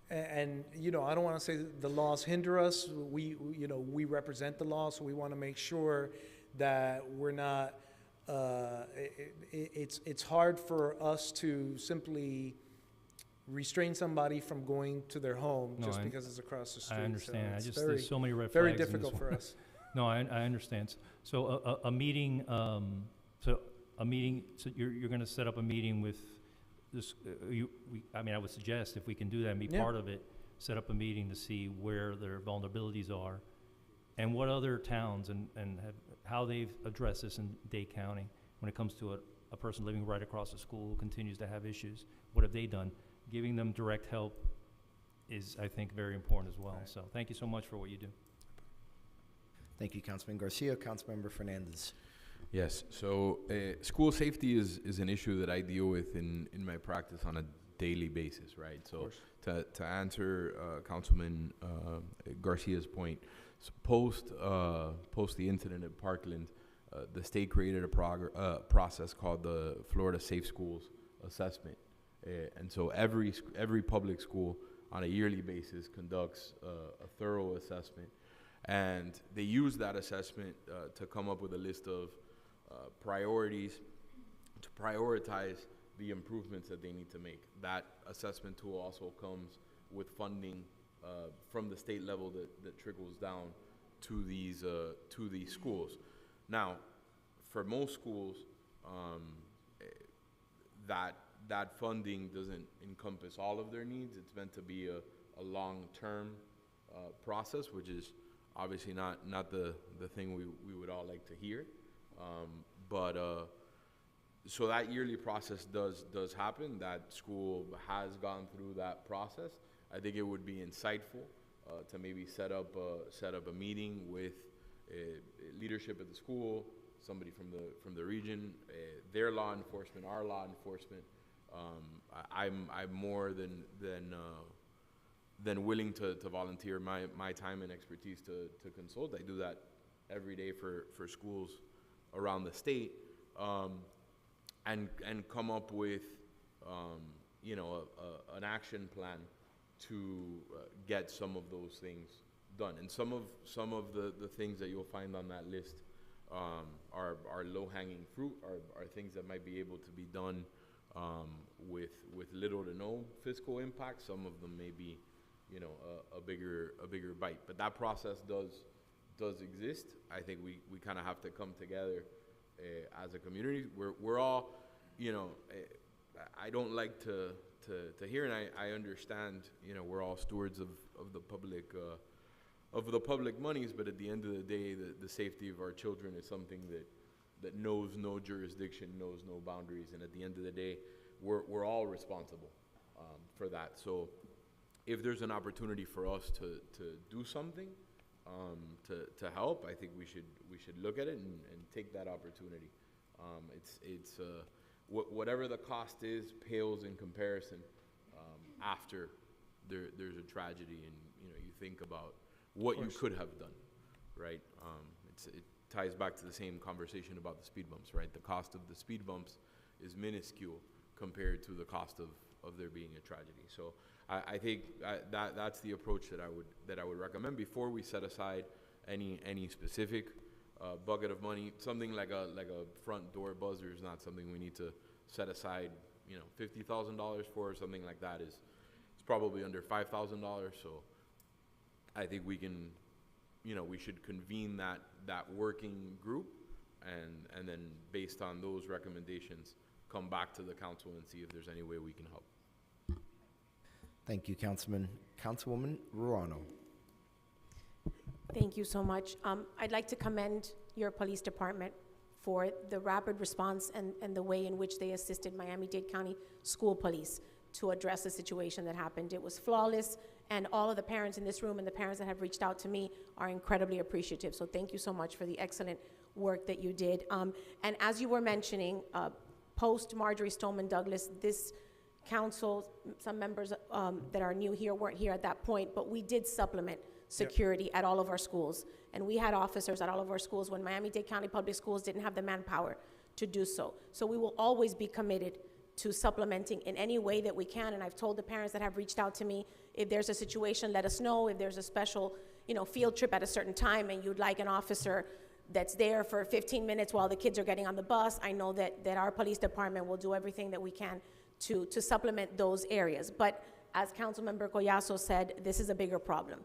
and you know, I don't want to say the laws hinder us. We represent the law, so we want to make sure that we're not. It's hard for us to simply restrain somebody from going to their home just because it's across the street. I understand. So there's so many red flags. Very difficult for us. No, I understand. So a meeting. So you're going to set up a meeting with this. I mean, I would suggest if we can do that and be part of it, set up a meeting to see where their vulnerabilities are, and what other towns and how they've addressed this in Dade County when it comes to a person living right across the school who continues to have issues. What have they done? giving them direct help is, I think, very important as well. So thank you so much for what you do. Thank you, Councilman Garcia. Councilmember Fernandez. Yes, so school safety is an issue that I deal with in my practice on a daily basis, right? So to answer Councilman Garcia's point, so post the incident at Parkland, the state created a process called the Florida Safe Schools Assessment, and so every public school on a yearly basis conducts a thorough assessment, and they use that assessment to come up with a list of priorities to prioritize the improvements that they need to make. That assessment tool also comes with funding from the state level that trickles down to these schools. Now, for most schools, that funding doesn't encompass all of their needs. It's meant to be a long-term process, which is obviously not the thing we would all like to hear. So that yearly process does happen. That school has gone through that process. I think it would be insightful to maybe set up a meeting with leadership at the school, somebody from the region, their law enforcement, our law enforcement. I'm more than willing to volunteer my time and expertise to consult. I do that every day for schools around the state, and come up with an action plan to get some of those things done. And some of the things that you'll find on that list are low-hanging fruit, are things that might be able to be done with little to no fiscal impact. Some of them may be a bigger bite, but that process does exist. I think we kind of have to come together as a community. We're all, I don't like to hear, and I understand, we're all stewards of the public monies, but at the end of the day, the safety of our children is something that knows no jurisdiction, knows no boundaries, and at the end of the day, we're all responsible for that. So if there's an opportunity for us to do something to help, I think we should look at it and take that opportunity. It's whatever the cost is pales in comparison after there's a tragedy, and you think about what you could have done, right? It ties back to the same conversation about the speed bumps, right? The cost of the speed bumps is minuscule compared to the cost of there being a tragedy. So I think that's the approach that I would recommend before we set aside any specific bucket of money. Something like a front door buzzer is not something we need to set aside $50,000 for. Something like that is probably under $5,000. So I think we can, we should convene that working group, and then based on those recommendations, come back to the council and see if there's any way we can help. Thank you, Councilman. Councilwoman Ruano. Thank you so much. I'd like to commend your police department for the rapid response and the way in which they assisted Miami-Dade County School Police to address the situation that happened. It was flawless, and all of the parents in this room and the parents that have reached out to me are incredibly appreciative. So thank you so much for the excellent work that you did. And as you were mentioning, post Marjorie Stoneman Douglas, this council, some members that are new here weren't here at that point, but we did supplement security at all of our schools. And we had officers at all of our schools when Miami-Dade County Public Schools didn't have the manpower to do so. So we will always be committed to supplementing in any way that we can. And I've told the parents that have reached out to me, if there's a situation, let us know. If there's a special, field trip at a certain time and you'd like an officer that's there for 15 minutes while the kids are getting on the bus, I know that our police department will do everything that we can to supplement those areas. But as Councilmember Collazo said, this is a bigger problem.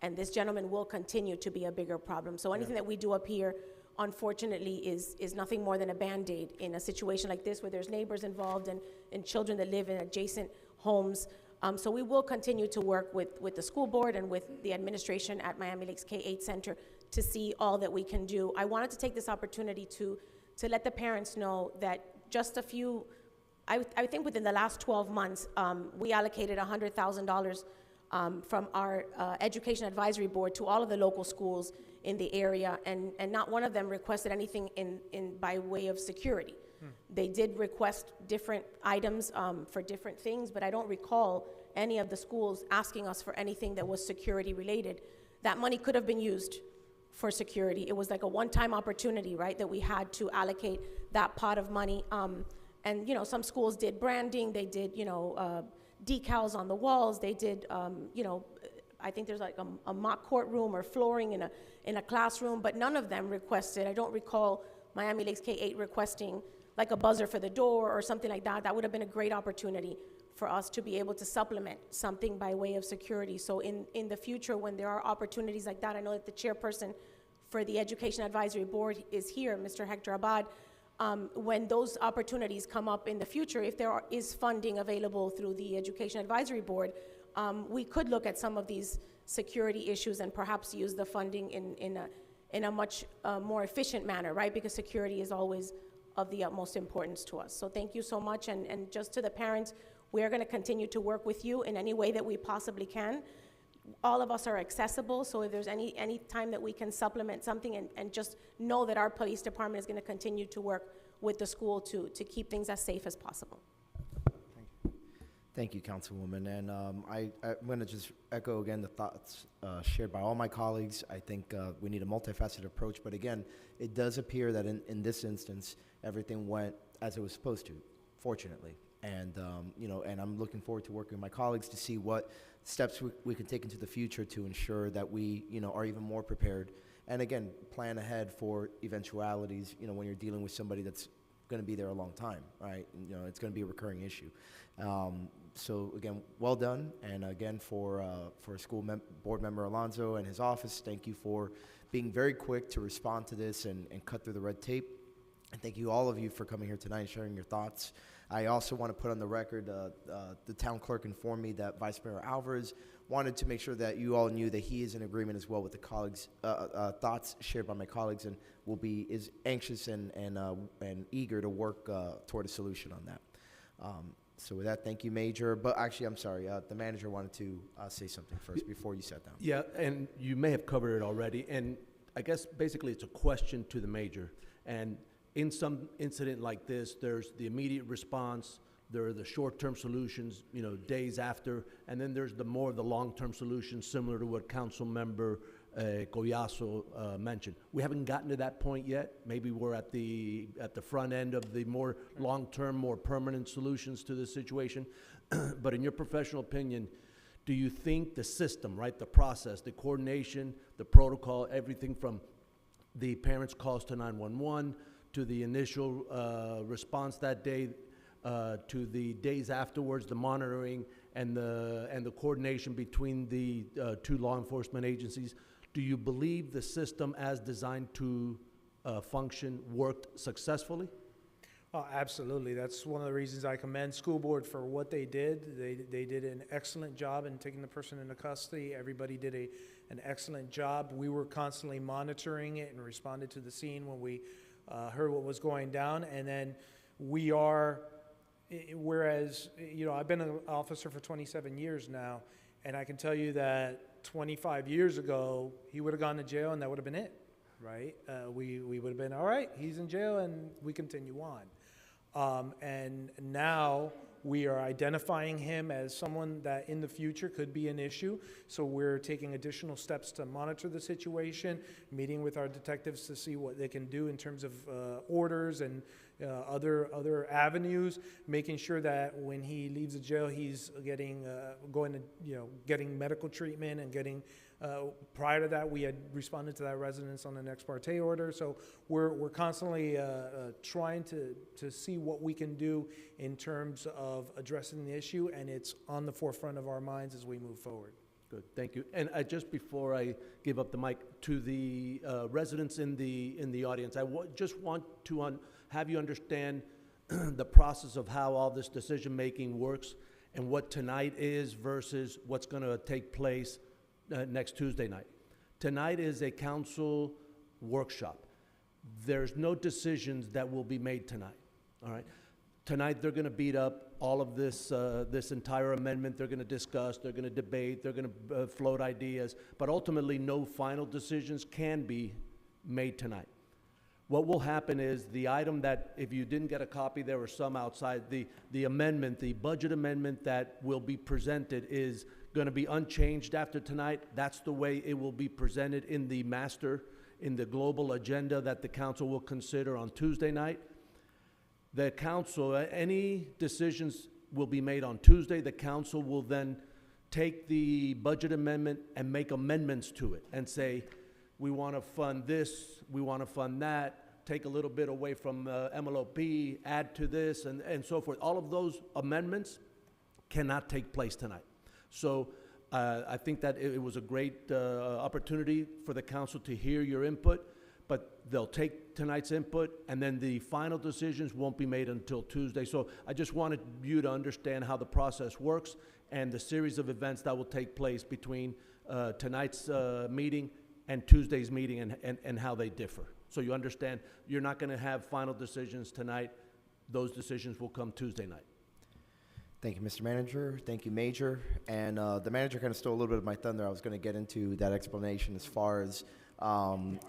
And this gentleman will continue to be a bigger problem. So anything that we do up here, unfortunately, is nothing more than a Band-Aid in a situation like this where there's neighbors involved and children that live in adjacent homes. So we will continue to work with the school board and with the administration at Miami Lakes K-8 Center to see all that we can do. I wanted to take this opportunity to let the parents know that just a few I think within the last 12 months, we allocated $100,000 from our Education Advisory Board to all of the local schools in the area, and not one of them requested anything by way of security. They did request different items for different things, but I don't recall any of the schools asking us for anything that was security related. That money could have been used for security. It was like a one-time opportunity, right, that we had to allocate that pot of money. And, you know, some schools did branding, they did, you know, decals on the walls, they did, you know, I think there's like a mock courtroom or flooring in a classroom, but none of them requested. I don't recall Miami Lakes K-8 requesting like a buzzer for the door or something like that. That would have been a great opportunity for us to be able to supplement something by way of security. So in the future, when there are opportunities like that, I know that the chairperson for the Education Advisory Board is here, Mr. Hector Abad. When those opportunities come up in the future, if there is funding available through the Education Advisory Board, we could look at some of these security issues and perhaps use the funding in a much more efficient manner, right? Because security is always of the utmost importance to us. So thank you so much, and just to the parents, we are gonna continue to work with you in any way that we possibly can. All of us are accessible, so if there's any time that we can supplement something, and just know that our police department is gonna continue to work with the school to keep things as safe as possible. Thank you, Councilwoman. And I'm going to just echo again the thoughts shared by all my colleagues. I think we need a multifaceted approach. But again, it does appear that in this instance, everything went as it was supposed to, fortunately. And, you know, and I'm looking forward to working with my colleagues to see what steps we can take into the future to ensure that we, you know, are even more prepared. And again, plan ahead for eventualities, you know, when you're dealing with somebody that's going to be there a long time, right? And, you know, it's going to be a recurring issue. So again, well done, and again for school board member Alonso and his office, thank you for being very quick to respond to this and cut through the red tape. And thank you, all of you, for coming here tonight and sharing your thoughts. I also want to put on the record, the town clerk informed me that Vice Mayor Alvarez wanted to make sure that you all knew that he is in agreement as well with the colleagues' thoughts shared by my colleagues, and is anxious and eager to work toward a solution on that. So with that, thank you, Major. But actually, I'm sorry, the manager wanted to say something first before you sat down. Yeah, and you may have covered it already. And I guess basically it's a question to the major. And in some incident like this, there's the immediate response, there are the short-term solutions, you know, days after, and then there's the long-term solutions, similar to what Council Member Collazo mentioned. We haven't gotten to that point yet. Maybe we're at the front end of the more long-term, more permanent solutions to the situation. But in your professional opinion, do you think the system, right, the process, the coordination, the protocol, everything from the parents' calls to 911 to the initial response that day to the days afterwards, the monitoring and the coordination between the two law enforcement agencies, do you believe the system as designed to function worked successfully? Oh, absolutely. That's one of the reasons I commend school board for what they did. They did an excellent job in taking the person into custody. Everybody did an excellent job. We were constantly monitoring it and responded to the scene when we heard what was going down. And then we are, whereas, you know, I've been an officer for 27 years now, and I can tell you that 25 years ago, he would have gone to jail and that would have been it, right? We would have been, all right, he's in jail and we continue on. And now we are identifying him as someone that in the future could be an issue. So we're taking additional steps to monitor the situation, meeting with our detectives to see what they can do in terms of orders and other avenues, making sure that when he leaves the jail, he's getting getting medical treatment and getting. Prior to that, we had responded to that residence on an ex parte order. So we're constantly trying to see what we can do in terms of addressing the issue, and it's on the forefront of our minds as we move forward. Good, thank you. And just before I give up the mic to the residents in the audience, I just want to have you understand the process of how all this decision-making works and what tonight is versus what's going to take place next Tuesday night. Tonight is a council workshop. There's no decisions that will be made tonight, all right? Tonight, they're going to beat up all of this, this entire amendment. They're going to discuss, they're going to debate, they're going to float ideas, but ultimately, no final decisions can be made tonight. What will happen is the item that, if you didn't get a copy, there were some outside, the amendment, the budget amendment that will be presented is going to be unchanged after tonight. That's the way it will be presented in the in the global agenda that the council will consider on Tuesday night. The council, any decisions will be made on Tuesday. The council will then take the budget amendment and make amendments to it and say, we want to fund this, we want to fund that, take a little bit away from MLOP, add to this, and so forth. All of those amendments cannot take place tonight. So I think that it was a great opportunity for the council to hear your input, but they'll take tonight's input, and then the final decisions won't be made until Tuesday. So I just wanted you to understand how the process works and the series of events that will take place between tonight's meeting and Tuesday's meeting and how they differ. So you understand, you're not going to have final decisions tonight. Those decisions will come Tuesday night. Thank you, Mr. Manager. Thank you, Major. And the manager kind of stole a little bit of my thunder. I was going to get into that explanation as far as,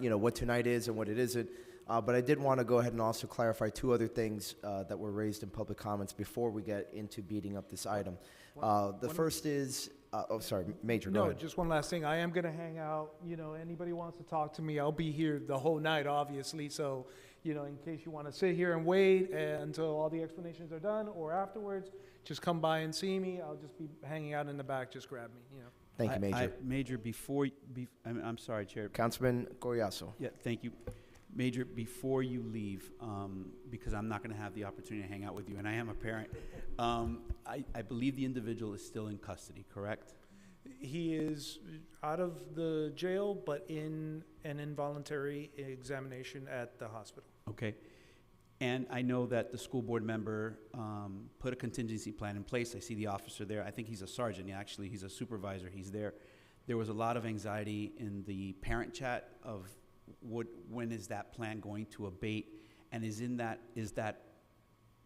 you know, what tonight is and what it isn't. But I did want to go ahead and also clarify two other things that were raised in public comments before we get into beating up this item. The first is, oh, sorry, Major, go No, ahead. just one last thing. I am going to hang out. You know, anybody wants to talk to me, I'll be here the whole night, obviously. So, you know, in case you want to sit here and wait until all the explanations are done or afterwards, just come by and see me. I'll just be hanging out in the back. Just grab me, you know. Thank you, Major. Major, I'm sorry, Chair. Councilman Coriazo. Yeah, thank you. Major, before you leave, because I'm not going to have the opportunity to hang out with you, and I am a parent, I believe the individual is still in custody, correct? He is out of the jail, but in an involuntary examination at the hospital. Okay. And I know that the school board member put a contingency plan in place. I see the officer there. I think he's a sergeant. Yeah, actually, he's a supervisor. He's there. There was a lot of anxiety in the parent chat of when is that plan going to abate? And is that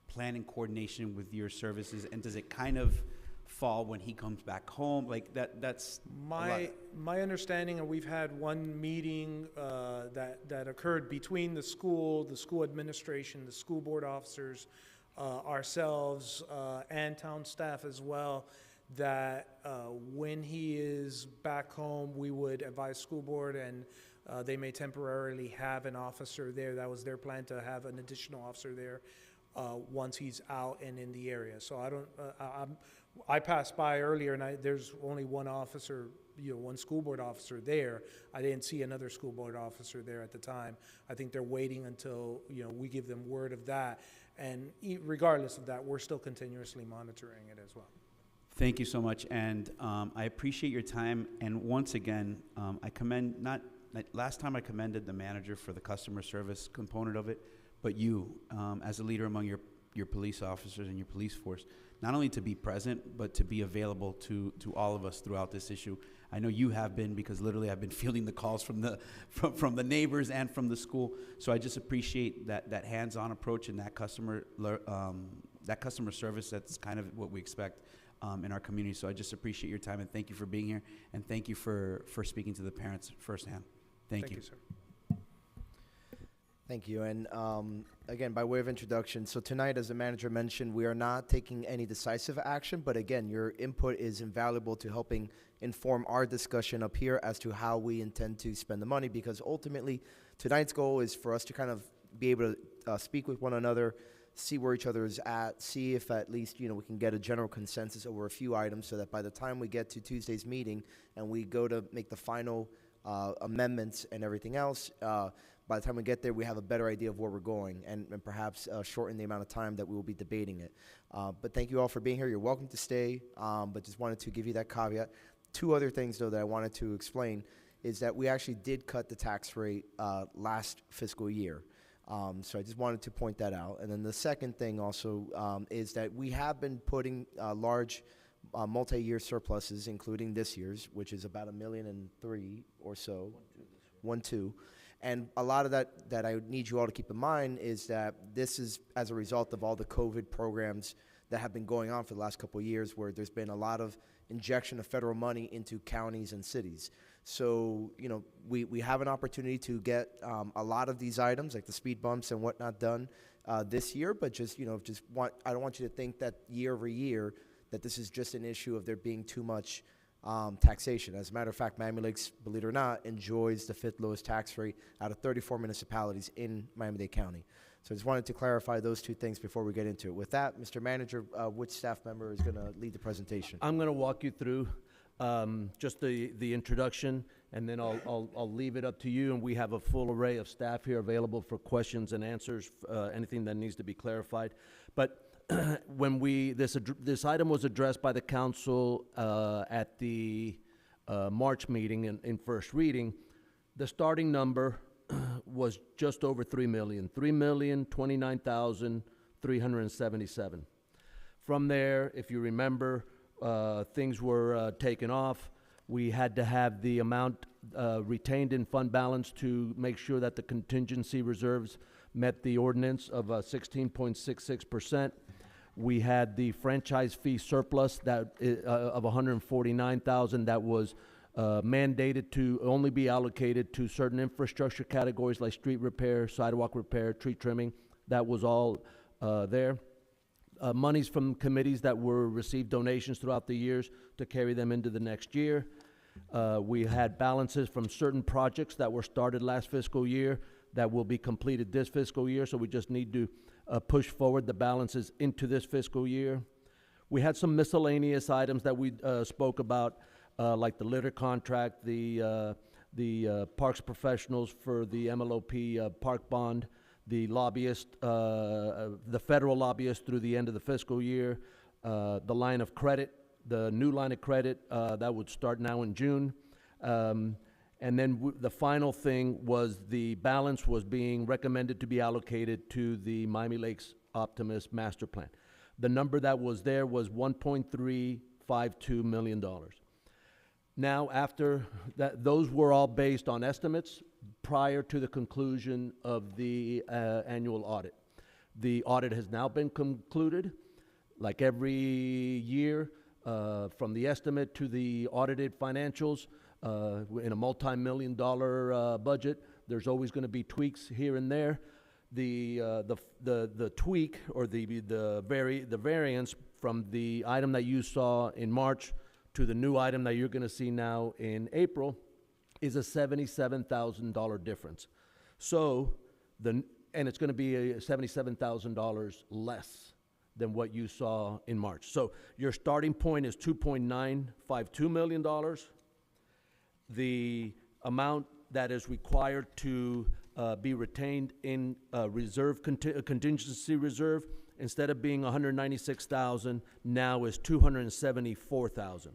plan in coordination with your services? And does it kind of fall when he comes back home? Like that's my understanding, and we've had one meeting that occurred between the school administration, the school board officers, ourselves, and town staff as well, that when he is back home, we would advise school board, and they may temporarily have an officer there. That was their plan, to have an additional officer there once he's out and in the area. So I passed by earlier, and there's only one officer, one school board officer there. I didn't see another school board officer there at the time. I think they're waiting until, we give them word of that. And regardless of that, we're still continuously monitoring it as well. Thank you so much, and I appreciate your time. And once again, I commend last time I commended the manager for the customer service component of it, but you, as a leader among your police officers and your police force, not only to be present, but to be available to all of us throughout this issue. I know you have been, because literally I've been fielding the calls from the neighbors and from the school. So I just appreciate that hands-on approach and that customer service. That's kind of what we expect in our community. So I just appreciate your time, and thank you for being here, and thank you for speaking to the parents firsthand. Thank you, sir. Thank you. And again, by way of introduction, so tonight, as the manager mentioned, we are not taking any decisive action, but again, your input is invaluable to helping inform our discussion up here as to how we intend to spend the money, because ultimately, tonight's goal is for us to kind of be able to speak with one another, see where each other is at, see if at least, we can get a general consensus over a few items, so that by the time we get to Tuesday's meeting and we go to make the final amendments and everything else, by the time we get there, we have a better idea of where we're going, and perhaps shorten the amount of time that we will be debating it. But thank you all for being here. You're welcome to stay, but just wanted to give you that caveat. Two other things, though, that I wanted to explain is that we actually did cut the tax rate last fiscal year. So I just wanted to point that out. And then the second thing also is that we have been putting large multi-year surpluses, including this year's, which is about $1.3 million or so. 1.2. And a lot of that I need you all to keep in mind is that this is as a result of all the COVID programs that have been going on for the last couple of years, where there's been a lot of injection of federal money into counties and cities. So, you know, we have an opportunity to get a lot of these items, like the speed bumps and whatnot, done this year, but I don't want you to think that year over year that this is just an issue of there being too much taxation. As a matter of fact, Miami Lakes, believe it or not, enjoys the 5th lowest tax rate out of 34 municipalities in Miami-Dade County. So I just wanted to clarify those two things before we get into it. With that, Mr. Manager, which staff member is going to lead the presentation? I'm going to walk you through just the introduction, and then I'll leave it up to you, and we have a full array of staff here available for questions and answers, anything that needs to be clarified. But when this item was addressed by the council at the March meeting in first reading, the starting number was just over 3 million, 3,029,377. From there, if you remember, things were taken off. We had to have the amount retained in fund balance to make sure that the contingency reserves met the ordinance of 16.66%. We had the franchise fee surplus that of 149,000 that was mandated to only be allocated to certain infrastructure categories like street repair, sidewalk repair, tree trimming. That was all there. Monies from committees that were received donations throughout the years to carry them into the next year. We had balances from certain projects that were started last fiscal year that will be completed this fiscal year, so we just need to push forward the balances into this fiscal year. We had some miscellaneous items that we spoke about, like the litter contract, the parks professionals for the MLOP park bond, the lobbyist, the federal lobbyist through the end of the fiscal year, the line of credit, the new line of credit that would start now in June. And then the final thing was the balance was being recommended to be allocated to the Miami Lakes Optimus Master Plan. The number that was there was $1.352 million. Now, after that, those were all based on estimates prior to the conclusion of the annual audit. The audit has now been concluded. Like every year, from the estimate to the audited financials, in a multi-million-dollar budget, there's always going to be tweaks here and there. The tweak or the variance from the item that you saw in March to the new item that you're going to see now in April is a $77,000 difference. So and it's going to be $77,000 less than what you saw in March. So your starting point is $2.952 million. The amount that is required to be retained in contingency reserve, instead of being $196,000, now is $274,000.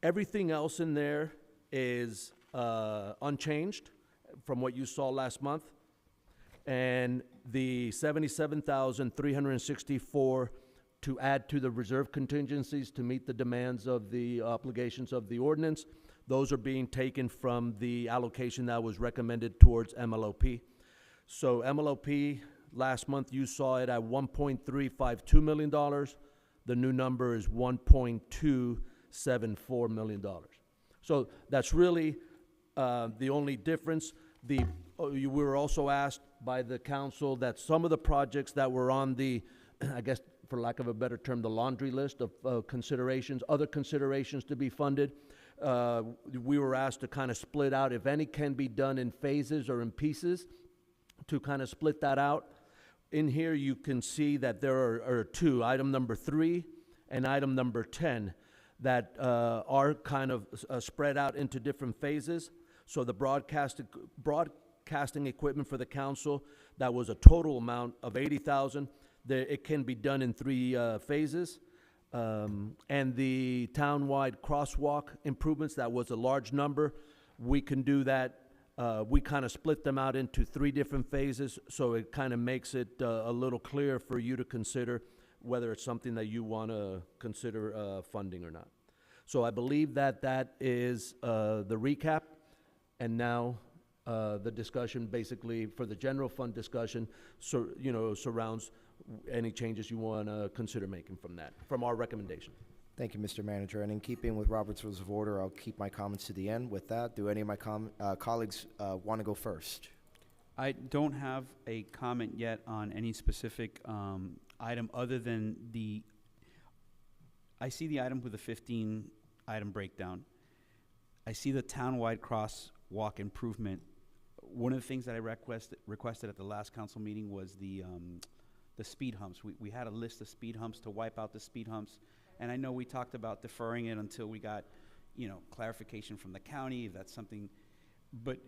Everything else in there is unchanged from what you saw last month, and the $77,364 to add to the reserve contingencies to meet the demands of the obligations of the ordinance. Those are being taken from the allocation that was recommended towards MLOP. So MLOP, last month you saw it at $1.352 million. The new number is $1.274 million. So that's really the only difference. We were also asked by the council that some of the projects that were on the, I guess for lack of a better term, the laundry list of considerations, other considerations to be funded, we were asked to kind of split out if any can be done in phases or in pieces, to kind of split that out. In here you can see that there are two, item number 3 and item number 10, that are kind of spread out into different phases. So the broadcasting equipment for the council, that was a total amount of $80,000. It can be done in 3 phases. And the townwide crosswalk improvements, that was a large number. We can do that. We kind of split them out into 3 different phases, so it kind of makes it a little clearer for you to consider whether it's something that you want to consider funding or not. So I believe that is the recap. And now The discussion basically for the general fund discussion, surrounds any changes you want to consider making from that, from our recommendation. Thank you, Mr. Manager. And in keeping with Robert's Rules of Order, I'll keep my comments to the end. With that, do any of my colleagues want to go first? I don't have a comment yet on any specific item other than I see the item with the 15 item breakdown. I see the townwide crosswalk improvement. One of the things that I requested at the last council meeting was the speed humps. We had a list of speed humps to wipe out the speed humps. And I know we talked about deferring it until we got, clarification from the county, if that's something, but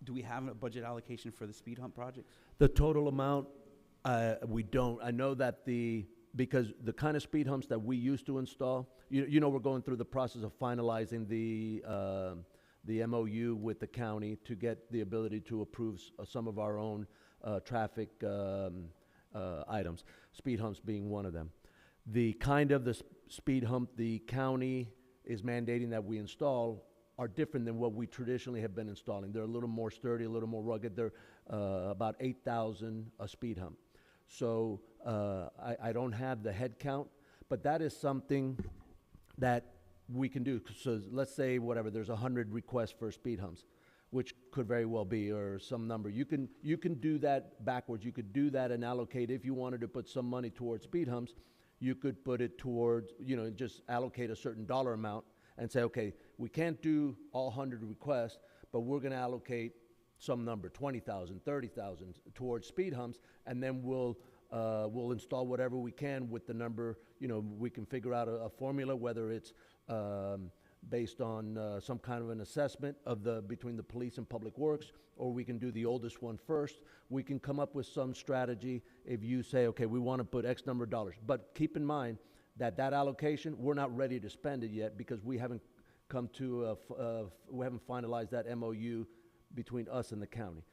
do we have a budget allocation for the speed hump projects? The total amount, we don't. I know that because the kind of speed humps that we used to install, we're going through the process of finalizing the MOU with the county to get the ability to approve some of our own traffic items, speed humps being one of them. The kind of the speed hump the county is mandating that we install are different than what we traditionally have been installing. They're a little more sturdy, a little more rugged. They're about 8,000 a speed hump. So I don't have the head count, but that is something that we can do. So let's say there's 100 requests for speed humps, which could very well be, or some number. You can do that backwards. You could do that and allocate. If you wanted to put some money towards speed humps, you could put it towards, just allocate a certain dollar amount and say, okay, we can't do all 100 requests, but we're going to allocate some number, 20,000, 30,000 towards speed humps, and then we'll install whatever we can with the number. We can figure out a formula, whether it's based on some kind of an assessment between the police and public works, or we can do the oldest one first. We can come up with some strategy if you say, okay, we want to put X number of dollars. But keep in mind that allocation, we're not ready to spend it yet because we haven't we haven't finalized that MOU between us and the county.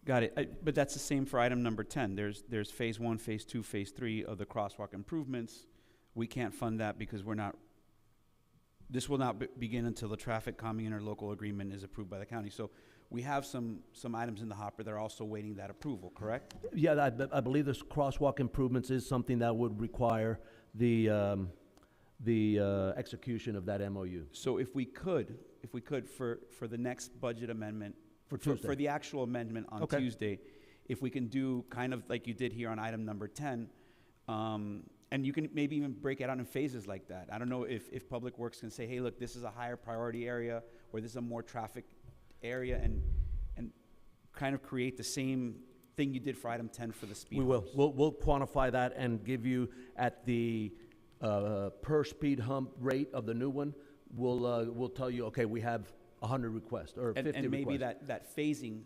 Got it. But that's the same for item number 10. There's phase 1, phase 2, phase 3 of the crosswalk improvements. We can't fund that because this will not begin until the traffic calming interlocal agreement is approved by the county. So we have some items in the hopper that are also waiting that approval, correct? Yeah, I believe this crosswalk improvements is something that would require the execution of that MOU. So if we could for the next budget amendment, for the actual amendment on Okay. Tuesday, if we can do kind of like you did here on item number 10, and you can maybe even break it out in phases like that. I don't know if Public Works can say, hey, look, this is a higher priority area, or this is a more traffic area, and kind of create the same thing you did for item 10 for the speed We will. humps. We'll quantify that and give you at the per speed hump rate of the new one. We'll tell you, okay, we have 100 requests or 50 and maybe requests. that phasing,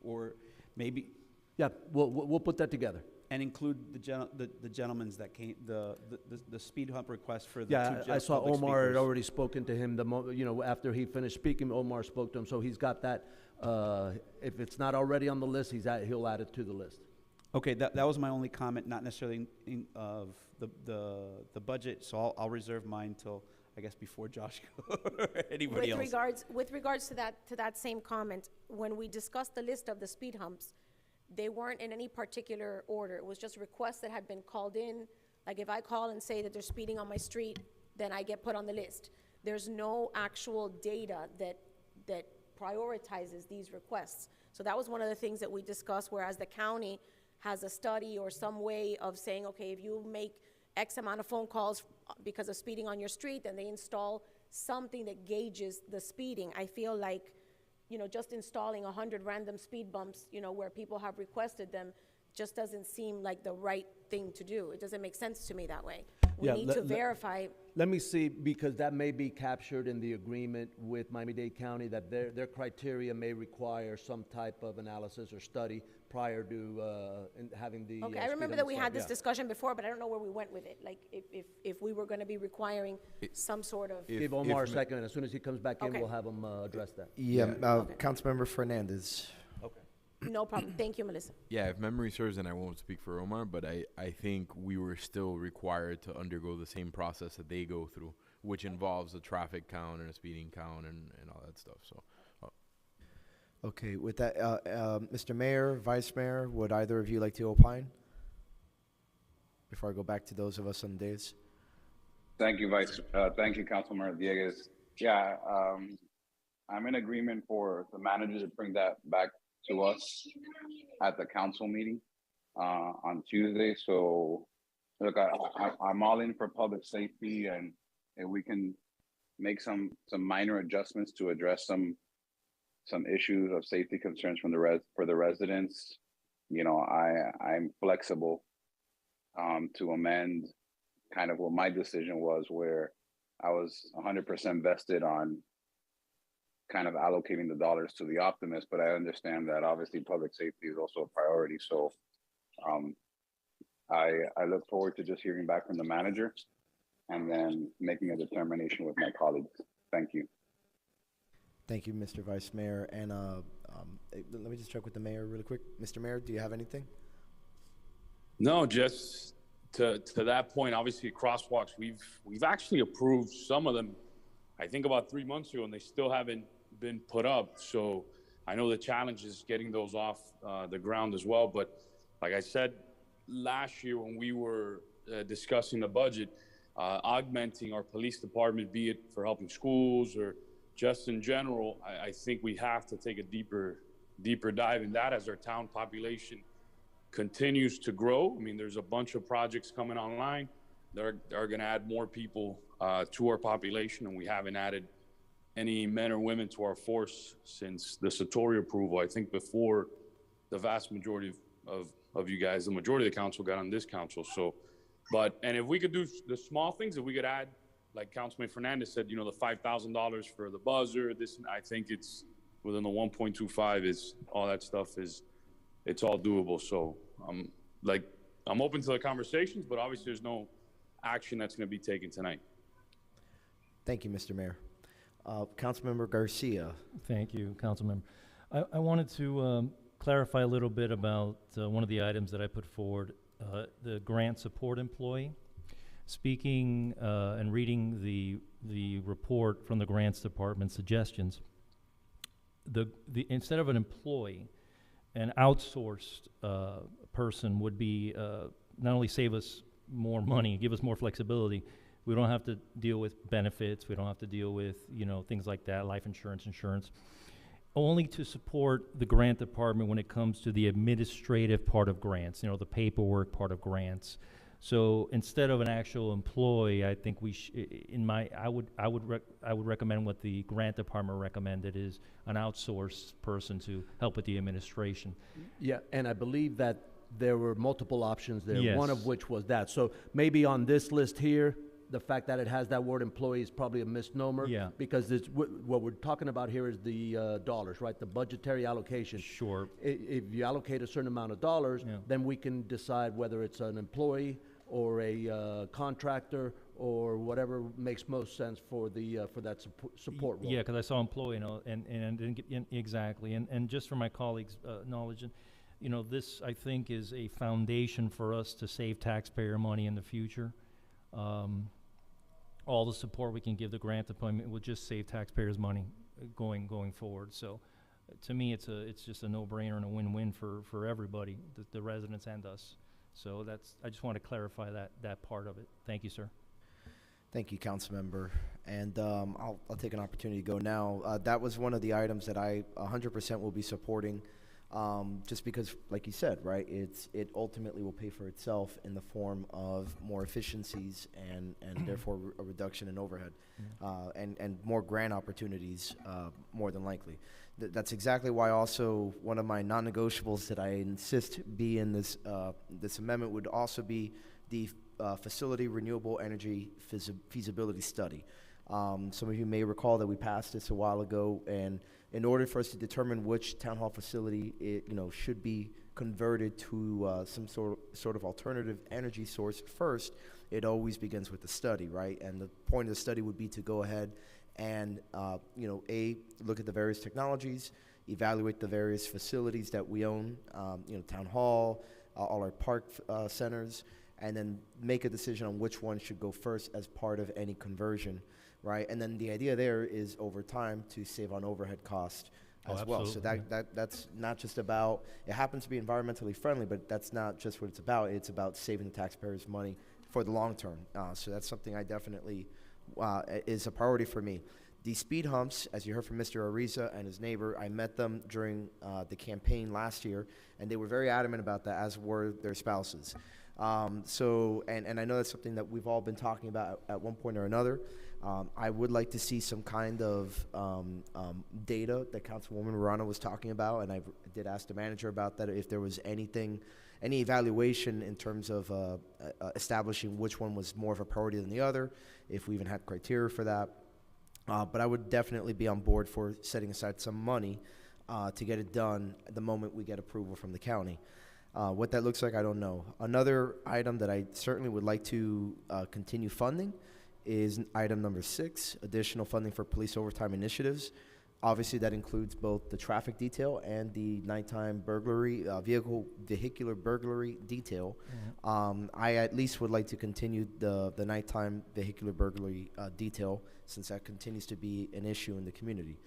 or maybe. Yeah, we'll put that together. And include the gentlemen's that came, the speed hump request for the Yeah, two I saw public Omar had speakers. already spoken to him. After he finished speaking, Omar spoke to him, so he's got that. If it's not already on the list, he'll add it to the list. Okay, that was my only comment, not necessarily of the budget. So I'll reserve mine till I guess before Josh or anybody else. With regards to that same comment, when we discussed the list of the speed humps, they weren't in any particular order. It was just requests that had been called in. Like if I call and say that they're speeding on my street, then I get put on the list. There's no actual data that prioritizes these requests. So that was one of the things that we discussed, whereas the county has a study or some way of saying, okay, if you make X amount of phone calls because of speeding on your street, then they install something that gauges the speeding. I feel like just installing 100 random speed bumps, where people have requested them, just doesn't seem like the right thing to do. It doesn't make sense to me that way. We need to verify. Let me see, because that may be captured in the agreement with Miami-Dade County, that their criteria may require some type of analysis or study prior to having the. Okay, I remember that we had this discussion before, but I don't know where we went with it. Like, if we were going to be requiring some sort of. Give Omar a second, and as soon as he comes back in, Okay. we'll have him address that. Yeah, Councilmember Fernandez. No problem. Thank you, Melissa. Yeah, if memory serves, and I won't speak for Omar, but I think we were still required to undergo the same process that they go through, which involves a traffic count and a speeding count and all that stuff. So, Okay, with that, Mr. Mayor, Vice Mayor, would either of you like to opine? Before I go back to those of us on the dais. Thank you, thank you, Councilmember Dieguez. Yeah, I'm in agreement for the manager to bring that back to us at the council meeting on Tuesday. So look, I'm all in for public safety, and if we can make some minor adjustments to address some issues of safety concerns from for the residents, you know, I'm flexible to amend kind of what my decision was, where I was 100% vested on kind of allocating the dollars to the Optimist, but I understand that obviously public safety is also a priority. So I look forward to just hearing back from the manager and then making a determination with my colleagues. Thank you. Thank you, Mr. Vice Mayor. And let me just check with the mayor really quick. Mr. Mayor, do you have anything? No, just to that point, obviously crosswalks, we've actually approved some of them, I think about 3 months ago, and they still haven't been put up. So I know the challenge is getting those off the ground as well. But like I said, last year when we were discussing the budget, augmenting our police department, be it for helping schools or just in general, I think we have to take a deeper dive in that as our town population continues to grow. I mean, there's a bunch of projects coming online that are going to add more people to our population, and we haven't added any men or women to our force since the Satori approval. I think before the vast majority of you guys, the majority of the council got on this council. So, and if we could do the small things, if we could add, like Councilman Fernandez said, you know, the $5,000 for the buzzer, I think it's within the 1.25 is all that stuff it's all doable. So I'm open to the conversations, but obviously there's no action that's going to be taken tonight. Thank you, Mr. Mayor. Councilmember Garcia. Thank you, Councilmember. I wanted to clarify a little bit about one of the items that I put forward, the grant support employee. Speaking and reading the report from the grants department suggestions, instead of an employee, an outsourced person would be not only save us more money, give us more flexibility. We don't have to deal with benefits. We don't have to deal with, you know, things like that, life insurance, only to support the grant department when it comes to the administrative part of grants, you know, the paperwork part of grants. So instead of an actual employee, I think I would recommend what the grant department recommended is an outsourced person to help with the administration. Yeah, and I believe that there were multiple options there, Yes. one of which was that. So maybe on this list here, the fact that it has that word employee is probably a misnomer. Yeah. Because it's, what we're talking about here is the dollars, right? The budgetary allocation. Sure. If you allocate a certain amount of dollars, Yeah. then we can decide whether it's an employee or a contractor or whatever makes most sense for that support role. Yeah, because I saw employee, you know, and didn't get exactly. And just for my colleagues' knowledge, and you know, this I think is a foundation for us to save taxpayer money in the future. All the support we can give the grant department will just save taxpayers money going forward. So, to me, it's just a no-brainer and a win-win for everybody, the residents and us. So I just want to clarify that part of it. Thank you, sir. Thank you, Councilmember. And I'll take an opportunity to go now. That was one of the items that I 100% will be supporting, just because, like you said, right, it ultimately will pay for itself in the form of more efficiencies and therefore a reduction in overhead, and more grant opportunities, more than likely. That's exactly why also one of my non-negotiables that I insist be in this amendment would also be the facility renewable energy feasibility study. Some of you may recall that we passed this a while ago, and in order for us to determine which town hall facility should be converted to some sort of alternative energy source first, it always begins with the study, right? And the point of the study would be to go ahead and look at the various technologies, evaluate the various facilities that we own, town hall, all our park centers, and then make a decision on which one should go first as part of any conversion, right? And then the idea there is over time to save on overhead cost Oh, as well. So absolutely, that's not just about, it happens to be environmentally friendly, but that's not just what it's about. It's about saving the taxpayers money for the long term. So that's something I definitely is a priority for me. The speed humps, as you heard from Mr. Ariza and his neighbor, I met them during the campaign last year, and they were very adamant about that, as were their spouses. And I know that's something that we've all been talking about at one point or another. I would like to see some kind of data that Councilwoman Morano was talking about, and I did ask the manager about that, if there was any evaluation in terms of establishing which one was more of a priority than the other, if we even had criteria for that. But I would definitely be on board for setting aside some money to get it done the moment we get approval from the county. What that looks like, I don't know. Another item that I certainly would like to continue funding is item number 6, additional funding for police overtime initiatives. Obviously, that includes both the traffic detail and the nighttime burglary, vehicular burglary detail. I at least would like to continue the nighttime vehicular burglary detail, since that continues to be an issue in the community.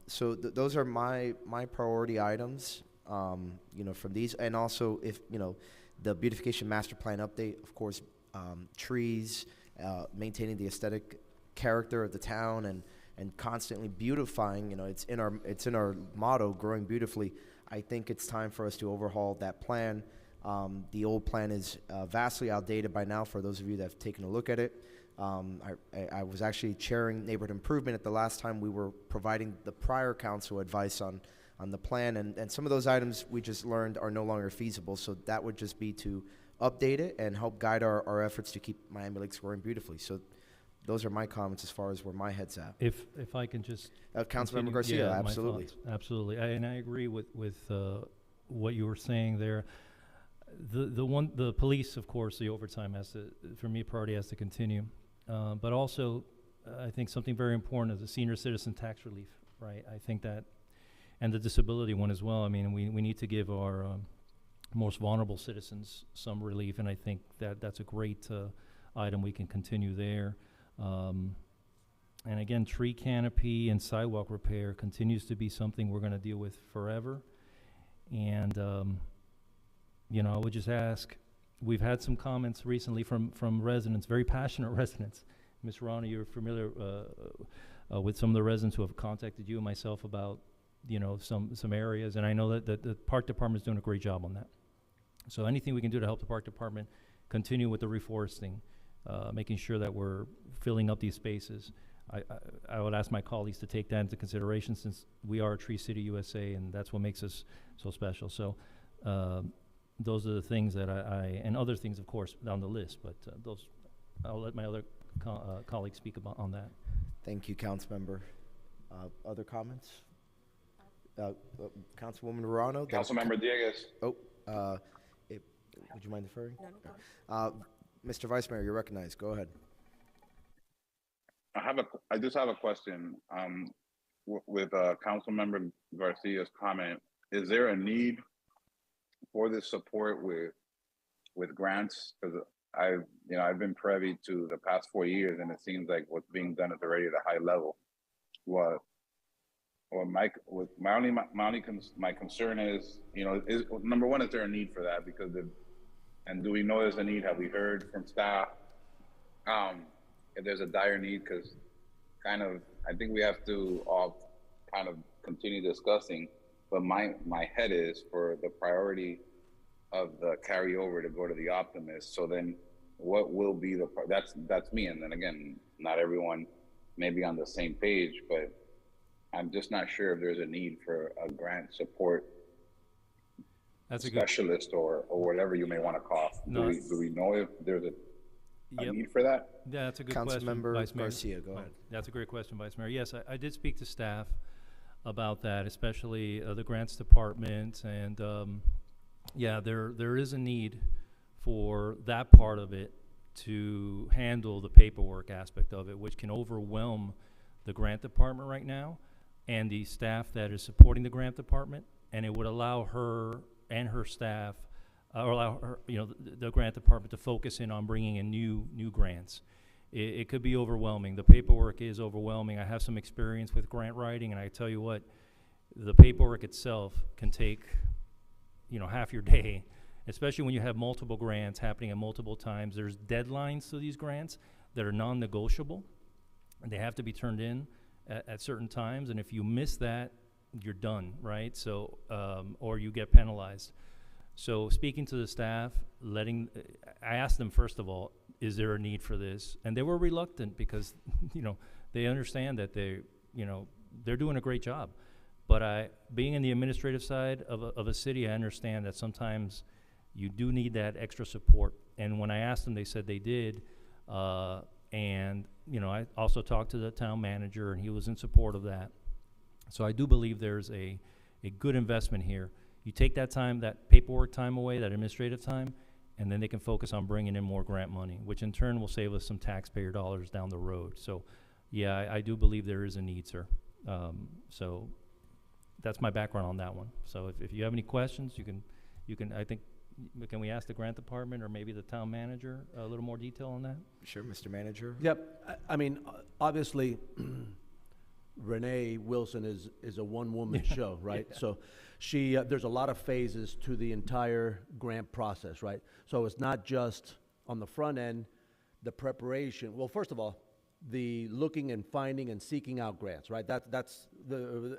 So those are my priority items, from these. And also, if, the beautification master plan update, of course, trees, maintaining the aesthetic character of the town, and constantly beautifying. It's in our motto, growing beautifully. I think it's time for us to overhaul that plan. The old plan is vastly outdated by now, for those of you that have taken a look at it. I was actually chairing neighborhood improvement at the last time we were providing the prior council advice on the plan, and some of those items we just learned are no longer feasible. So that would just be to update it and help guide our efforts to keep Miami Lakes growing beautifully. So those are my comments as far as where my head's at. If I can just Councilmember continue- Garcia, yeah, my absolutely. thoughts. Absolutely. And I agree with what you were saying there. The police, of course, the overtime has to, for me, priority has to continue. But also, I think something very important is the senior citizen tax relief, right? I think that, and the disability one as well. I mean, we need to give our most vulnerable citizens some relief, and I think that's a great item we can continue there. And again, tree canopy and sidewalk repair continues to be something we're going to deal with forever. And I would just ask, we've had some comments recently from residents, very passionate residents. Ms. Rana, you're familiar with some of the residents who have contacted you and myself about, some areas, and I know that the park department is doing a great job on that. So anything we can do to help the park department continue with the reforesting, making sure that we're filling up these spaces. I would ask my colleagues to take that into consideration, since we are a Tree City USA, and that's what makes us so special. So those are the things that and other things, of course, down the list, but those, I'll let my other colleagues speak about on that. Thank you, Councilmember. Other comments? Councilwoman Morano? Councilmember Dieguez. Would you mind deferring? No. Mr. Vice Mayor, you're recognized. Go ahead. I just have a question. With Councilmember Garcia's comment, is there a need for this support with grants? Because I've been privy to the past 4 years, and it seems like what's being done is already at a high level. My concern is, is number one, is there a need for that? Because and do we know there's a need? Have we heard from staff if there's a dire need? Because I think we have to all kind of continue discussing. But my head is for the priority of the carryover to go to the Optimist. So then, what will be that's me. And then again, not everyone may be on the same page, but I'm just not sure if there's a need for a grant support specialist or whatever you may want to call. Do we know if there's a need for that? Yeah, that's a good question, Councilmember Vice Mayor. Garcia, go ahead. That's a great question, Vice Mayor. Yes, I did speak to staff about that, especially the grants department, and there is a need for that part of it to handle the paperwork aspect of it, which can overwhelm the grant department right now and the staff that is supporting the grant department, and it would allow her and her staff, or allow her, the grant department to focus in on bringing in new grants. It could be overwhelming. The paperwork is overwhelming. I have some experience with grant writing, and I tell you what, the paperwork itself can take, half your day, especially when you have multiple grants happening at multiple times. There's deadlines to these grants that are non-negotiable, and they have to be turned in at certain times, and if you miss that, you're done, right? So, or you get penalized. So speaking to the staff, I asked them, first of all, is there a need for this? And they were reluctant because, they understand that they're doing a great job. But being in the administrative side of a city, I understand that sometimes you do need that extra support. And when I asked them, they said they did. And I also talked to the town manager, and he was in support of that. So I do believe there's a good investment here. You take that time, that paperwork time away, that administrative time, and then they can focus on bringing in more grant money, which in turn will save us some taxpayer dollars down the road. So, yeah, I do believe there is a need, sir. So that's my background on that one. So if you have any questions, you can. I think, can we ask the grant department or maybe the town manager a little more detail on that? Sure, Mr. Manager. Yep. I mean, obviously, Renee Wilson is a one-woman show, right? Yeah. So she there's a lot of phases to the entire grant process, right? So it's not just on the front end, the preparation. Well, first of all, the looking and finding and seeking out grants, right? That's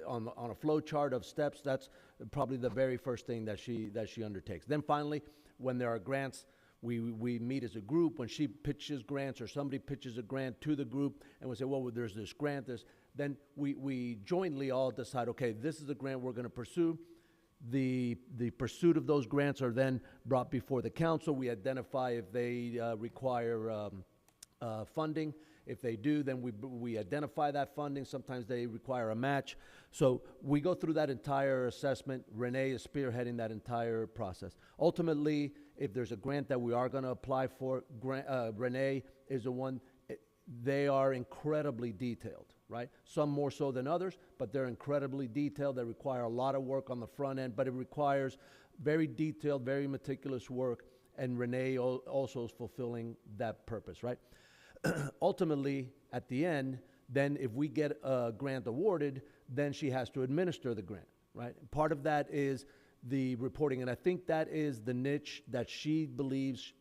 on a flow chart of steps. That's probably the very first thing that she undertakes. Then finally, when there are grants, we meet as a group. When she pitches grants or somebody pitches a grant to the group, and we say, well, there's this grant, then we jointly all decide, okay, this is the grant we're going to pursue. The pursuit of those grants are then brought before the council. We identify if they require funding. If they do, then we identify that funding. Sometimes they require a match. So we go through that entire assessment. Renee is spearheading that entire process. Ultimately, if there's a grant that we are going to apply for, Renee is the one. They are incredibly detailed, right? Some more so than others, but they're incredibly detailed. They require a lot of work on the front end, but it requires very detailed, very meticulous work, and Renee also is fulfilling that purpose, right? Ultimately, at the end, then if we get a grant awarded, then she has to administer the grant, right? Part of that is the reporting, and I think that is the niche that she believes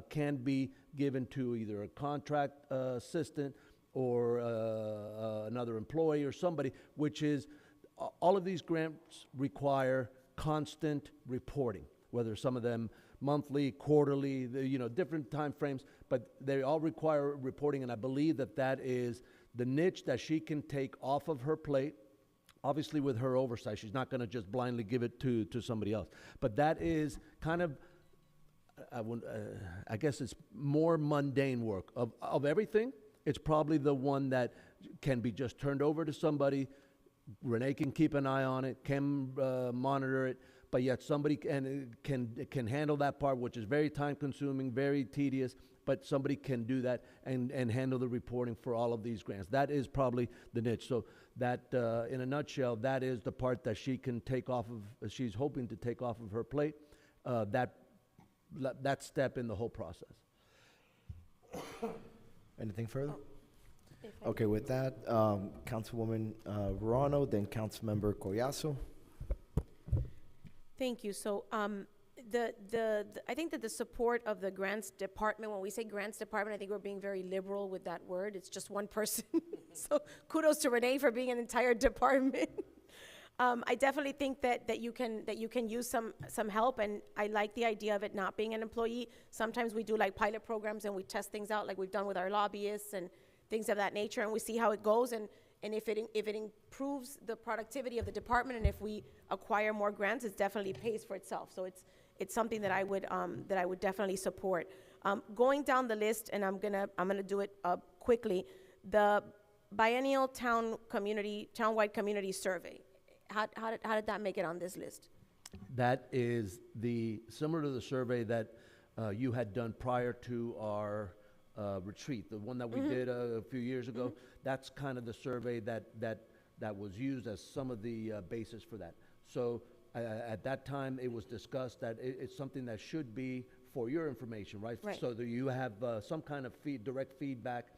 can be given to either a contract assistant or another employee or somebody, which is all of these grants require constant reporting, whether some of them monthly, quarterly, different time frames, but they all require reporting, and I believe that is the niche that she can take off of her plate. Obviously, with her oversight, she's not going to just blindly give it to somebody else. But that is kind of, I guess it's more mundane work. Of everything, it's probably the one that can be just turned over to somebody. Renee can keep an eye on it, can monitor it, but yet somebody can handle that part, which is very time-consuming, very tedious, but somebody can do that and handle the reporting for all of these grants. That is probably the niche. So that, in a nutshell, that is the part that she can take off of, she's hoping to take off of her plate, that step in the whole process. Anything further? Okay, with that, Councilwoman Ruano, then Councilmember Collazo. Thank you. So I think that the support of the grants department, when we say grants department, I think we're being very liberal with that word. It's just one person. So kudos to Renee for being an entire department. I definitely think that you can use some help, and I like the idea of it not being an employee. Sometimes we do like pilot programs and we test things out like we've done with our lobbyists and things of that nature, and we see how it goes, and if it improves the productivity of the department, and if we acquire more grants, it definitely pays for itself. So it's something that I would definitely support. Going down the list, and I'm gonna do it quickly. The biennial townwide community survey. How did that make it on this list? That is similar to the survey that you had done prior to our retreat, the one that we did a few years ago. That's kind of the survey that was used as some of the basis for that. So at that time, it was discussed that it's something that should be for your information, right? So that you have some kind of direct feedback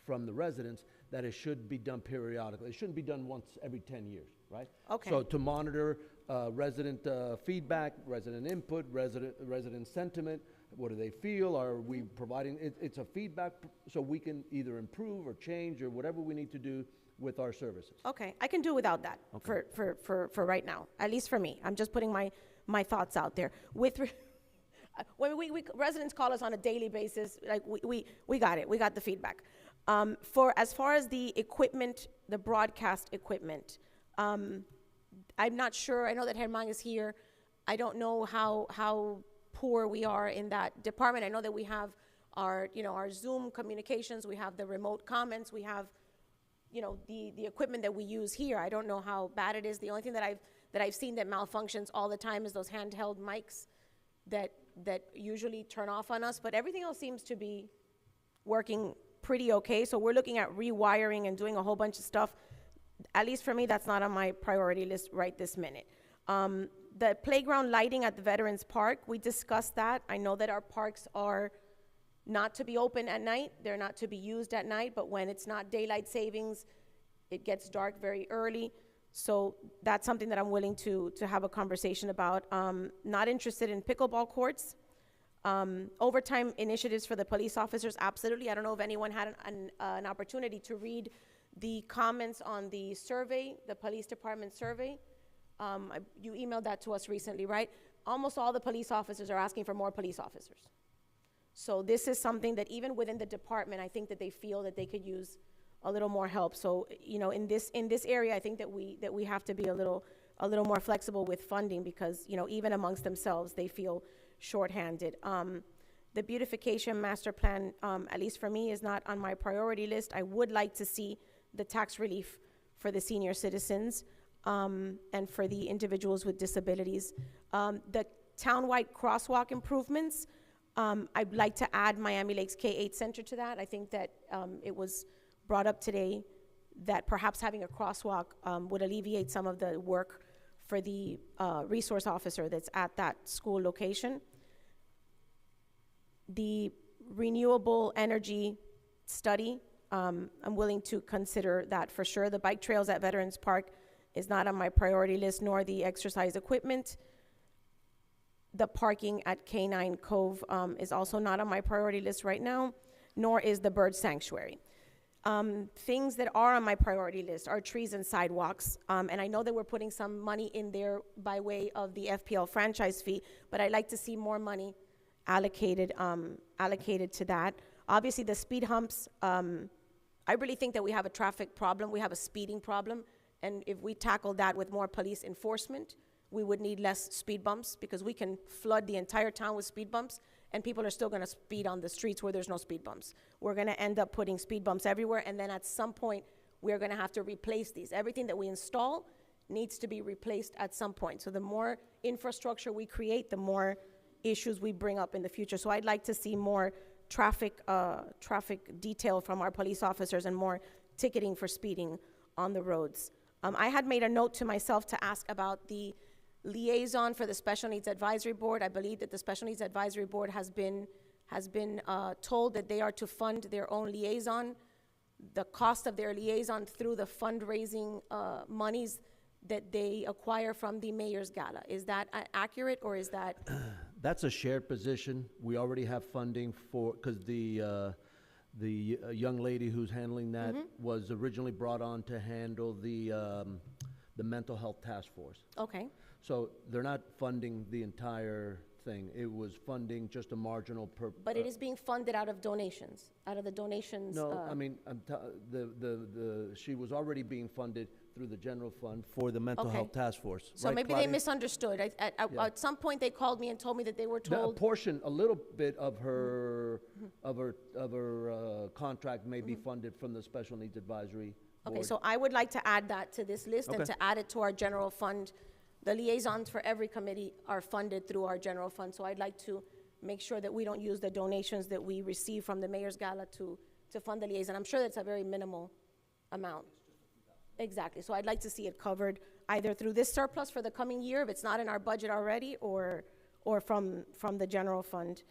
from the residents that it should be done periodically. It shouldn't be done once every 10 years, right? Okay. So to monitor resident feedback, resident input, resident sentiment, what do they feel? Are we providing, it's a feedback so we can either improve or change or whatever we need to do with our services. Okay, I can do without that for right now, at least for me. I'm just putting my thoughts out there. When we residents call us on a daily basis, like we got it, we got the feedback. As far as the equipment, the broadcast equipment, I'm not sure. I know that Herman is here. I don't know how poor we are in that department. I know that we have our Zoom communications, we have the remote comments, we have the equipment that we use here. I don't know how bad it is. The only thing that I've seen that malfunctions all the time is those handheld mics that usually turn off on us, but everything else seems to be working pretty okay. So we're looking at rewiring and doing a whole bunch of stuff. At least for me, that's not on my priority list right this minute. The playground lighting at the Veterans Park, we discussed that. I know that our parks are not to be open at night. They're not to be used at night, but when it's not daylight savings, it gets dark very early. So that's something that I'm willing to have a conversation about. Not interested in pickleball courts. Overtime initiatives for the police officers, absolutely. I don't know if anyone had an opportunity to read the comments on the survey, the police department survey. You emailed that to us recently, right? Almost all the police officers are asking for more police officers. So this is something that even within the department, I think that they feel that they could use a little more help. So, in this area, I think that we have to be a little more flexible with funding because, even amongst themselves, they feel shorthanded. The beautification master plan, at least for me, is not on my priority list. I would like to see the tax relief for the senior citizens and for the individuals with disabilities. The townwide crosswalk improvements, I'd like to add Miami Lakes K-8 Center to that. I think that it was brought up today that perhaps having a crosswalk would alleviate some of the work for the resource officer that's at that school location. The renewable energy study, I'm willing to consider that for sure. The bike trails at Veterans Park is not on my priority list, nor the exercise equipment. The parking at Canine Cove is also not on my priority list right now, nor is the bird sanctuary. Things that are on my priority list are trees and sidewalks, and I know that we're putting some money in there by way of the FPL franchise fee, but I'd like to see more money allocated to that. Obviously, the speed humps, I really think that we have a traffic problem, we have a speeding problem, and if we tackle that with more police enforcement, we would need less speed bumps because we can flood the entire town with speed bumps and people are still going to speed on the streets where there's no speed bumps. We're going to end up putting speed bumps everywhere, and then at some point, we're going to have to replace these. Everything that we install needs to be replaced at some point. So the more infrastructure we create, the more issues we bring up in the future. So I'd like to see more traffic detail from our police officers and more ticketing for speeding on the roads. I had made a note to myself to ask about the liaison for the Special Needs Advisory Board. I believe that the Special Needs Advisory Board has been told that they are to fund their own liaison. The cost of their liaison through the fundraising monies that they acquire from the mayor's gala. Is that accurate, or is that? That's a shared position. We already have funding for, because the young lady who's handling that was originally brought on to handle the mental health task force. Okay. So they're not funding the entire thing. It was funding just a marginal But it is being funded out of donations, No, I mean, she was already being funded through the general fund for the mental health task force. So right, maybe Claudia? they misunderstood. At some point, they called me and told me that they were told. A little bit of her contract may be funded from the Special Needs Advisory Board. Okay, so I would like to add that to this list and to add it to our general fund. The liaisons for every committee are funded through our general fund, so I'd like to make sure that we don't use the donations that we receive from the mayor's gala to fund the liaison. I'm sure that's a very minimal amount. Exactly, so I'd like to see it covered either through this surplus for the coming year, if it's not in our budget already, or from the general fund.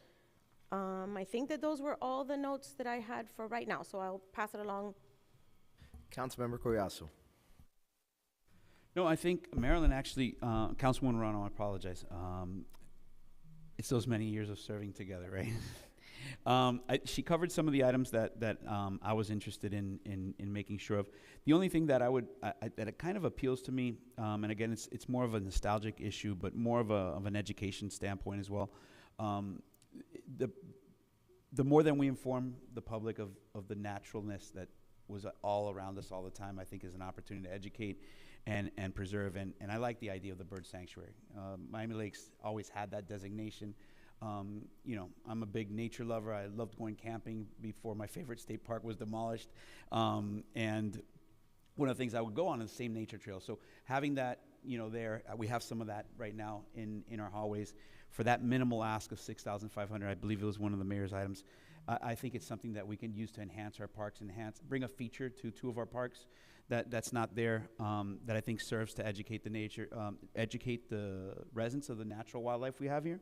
I think that those were all the notes that I had for right now, so I'll pass it along Councilmember Collazo. No, I think Marilyn actually, Councilwoman Morano, I apologize. It's those many years of serving together, right? She covered some of the items that I was interested in making sure of. The only thing that that it kind of appeals to me, and again, it's more of a nostalgic issue, but more of an education standpoint as well. The more than we inform the public of the naturalness that was all around us all the time, I think is an opportunity to educate and preserve. And I like the idea of the bird sanctuary. Miami Lakes always had that designation. You know, I'm a big nature lover. I loved going camping before my favorite state park was demolished. And one of the things I would go on is the same nature trail. So having that, you know, there, we have some of that right now in our hallways. For that minimal ask of $6,500, I believe it was one of the mayor's items. I think it's something that we can use to enhance our parks, bring a feature to two of our parks that's not there, that I think serves to educate educate the residents of the natural wildlife we have here.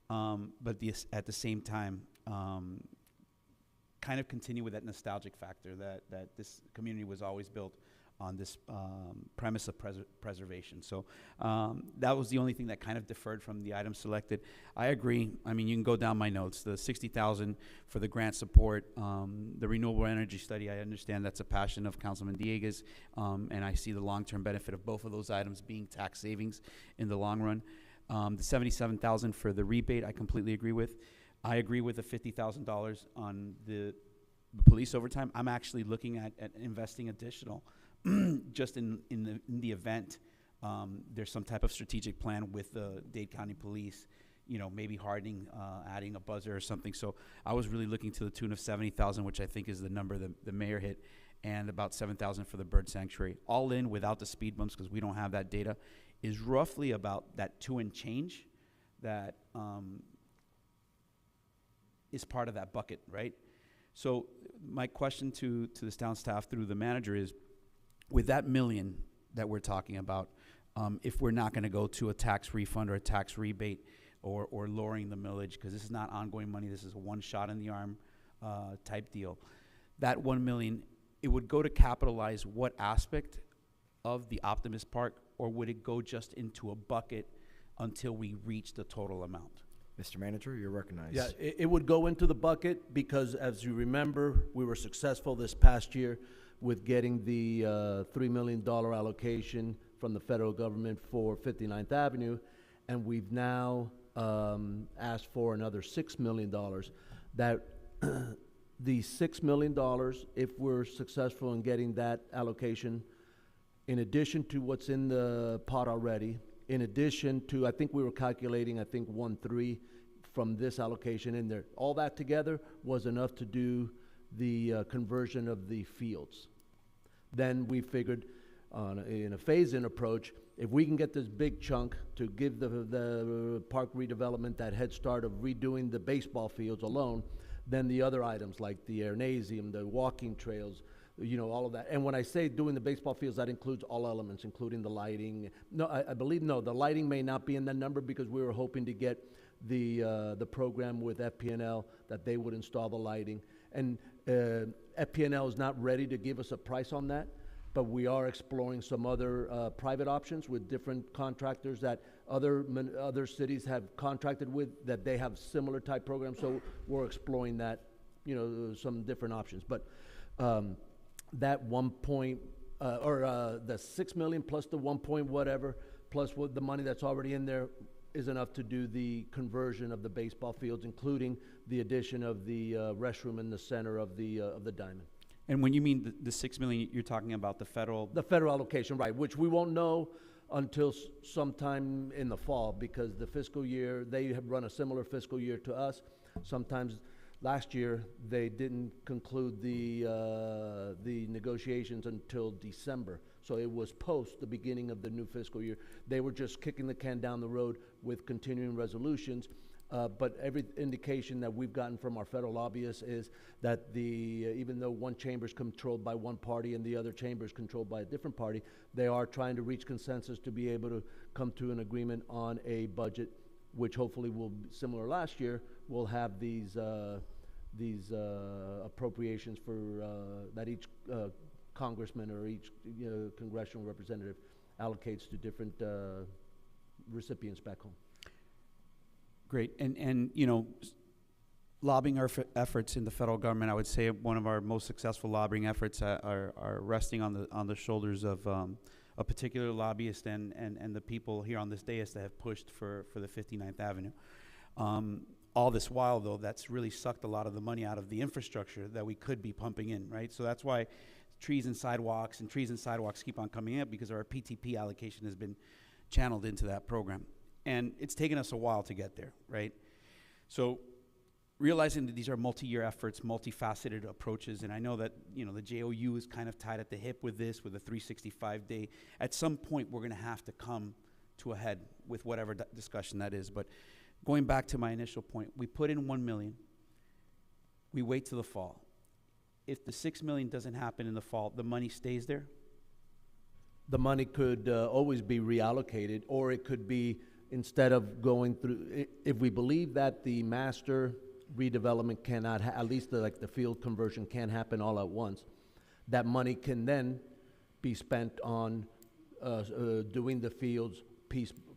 But at the same time, kind of continue with that nostalgic factor that this community was always built on this premise of preservation. So that was the only thing that kind of deferred from the items selected. I agree. I mean, you can go down my notes. The $60,000 for the grant support, the renewable energy study, I understand that's a passion of Councilman Dieguez, and I see the long-term benefit of both of those items being tax savings in the long run. The $77,000 for the rebate, I completely agree with. I agree with the $50,000 on the police overtime. I'm actually looking at investing additional just in the event there's some type of strategic plan with the Dade County Police, you know, maybe hardening, adding a buzzer or something. So I was really looking to the tune of $70,000, which I think is the number the mayor hit, and about $7,000 for the bird sanctuary. All in without the speed bumps, because we don't have that data, is roughly about that 2 and change that is part of that bucket, right? So my question to this town staff through the manager is, with that million that we're talking about, if we're not gonna go to a tax refund or a tax rebate or lowering the millage, because this is not ongoing money, this is a one shot in the arm type deal, that 1 million, it would go to capitalize what aspect of the Optimist Park, or would it go just into a bucket until we reach the total amount? Mr. Manager, you're recognized. Yeah, it would go into the bucket because, as you remember, we were successful this past year with getting the $3 million allocation from the federal government for 59th Avenue, and we've now asked for another $6 million. That the $6 million, if we're successful in getting that allocation, in addition to what's in the pot already, in addition to, I think we were calculating, 1.3 from this allocation in there. All that together was enough to do the conversion of the fields. Then we figured in a phase-in approach, if we can get this big chunk to give the park redevelopment that head start of redoing the baseball fields alone, then the other items like the airnasium, the walking trails, you know, all of that. And when I say doing the baseball fields, that includes all elements, including the lighting. No, I believe, no, the lighting may not be in that number because we were hoping to get the program with FP&L that they would install the lighting. And FP&L is not ready to give us a price on that, but we are exploring some other private options with different contractors that other cities have contracted with, that they have similar type programs. So we're exploring that, you know, some different options. But that the 6 million plus the 1 point whatever, plus what the money that's already in there is enough to do the conversion of the baseball fields, including the addition of the restroom in the center of the diamond. And when you mean the 6 million, you're talking about the federal? The federal allocation, right, which we won't know until sometime in the fall, because the fiscal year, they have run a similar fiscal year to us. Sometimes last year, they didn't conclude the negotiations until December. So it was post the beginning of the new fiscal year. They were just kicking the can down the road with continuing resolutions. But every indication that we've gotten from our federal lobbyists is that even though one chamber is controlled by one party and the other chamber is controlled by a different party, they are trying to reach consensus to be able to come to an agreement on a budget, which hopefully will be similar last year. We'll have these appropriations for that each congressman or each congressional representative allocates to different recipients back home. Great, and lobbying efforts in the federal government, I would say one of our most successful lobbying efforts are resting on the shoulders of a particular lobbyist and the people here on this dais that have pushed for the 59th Avenue. All this while, though, that's really sucked a lot of the money out of the infrastructure that we could be pumping in, right? So that's why trees and sidewalks keep on coming up, because our PTP allocation has been channeled into that program. And it's taken us a while to get there, right? So realizing that these are multi-year efforts, multifaceted approaches, and I know that, the JOU is kind of tied at the hip with this, with a 365-day. At some point, we're gonna have to come to a head with whatever discussion that is. But going back to my initial point, we put in 1 million, we wait till the fall. If the 6 million doesn't happen in the fall, the money stays there? The money could always be reallocated, or it could be, instead of going through, if we believe that the master redevelopment cannot, at least the field conversion can't happen all at once, that money can then be spent on doing the fields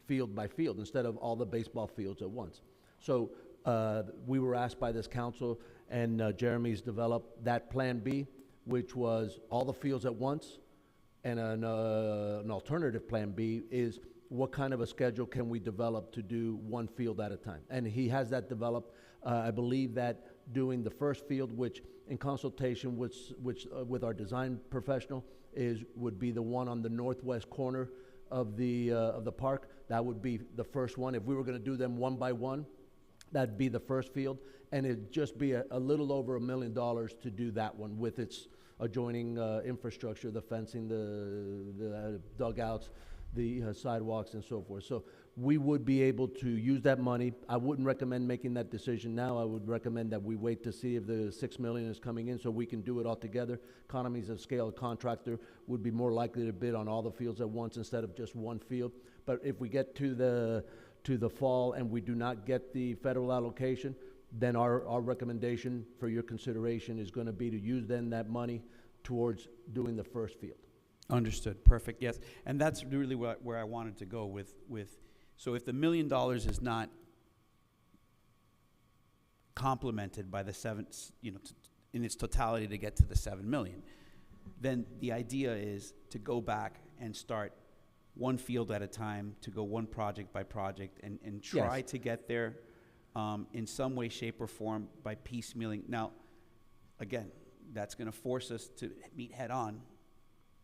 field by field, instead of all the baseball fields at once. So we were asked by this council, and Jeremy's developed that Plan B, which was all the fields at once, and an alternative Plan B is what kind of a schedule can we develop to do one field at a time. And he has that developed. I believe that doing the first field, which in consultation with our design professional, would be the one on the northwest corner of the park. That would be the first one. If we were going to do them one by one, that'd be the first field, and it'd just be a little over $1 million to do that one with its adjoining infrastructure, the fencing, the dugouts, the sidewalks, and so forth. So we would be able to use that money. I wouldn't recommend making that decision now. I would recommend that we wait to see if the 6 million is coming in, so we can do it all together. Economies of scale, a contractor would be more likely to bid on all the fields at once instead of just one field. But if we get to the fall and we do not get the federal allocation, then our recommendation for your consideration is going to be to use then that money towards doing the first field. Understood. Perfect. Yes, and that's really where I wanted to go with. So if the $1 million is not complemented by the in its totality to get to the 7 million, then the idea is to go back and start one field at a time, to go one project by project, and try to get there in some way, shape, or form by piecemealing. Now, again, that's going to force us to meet head on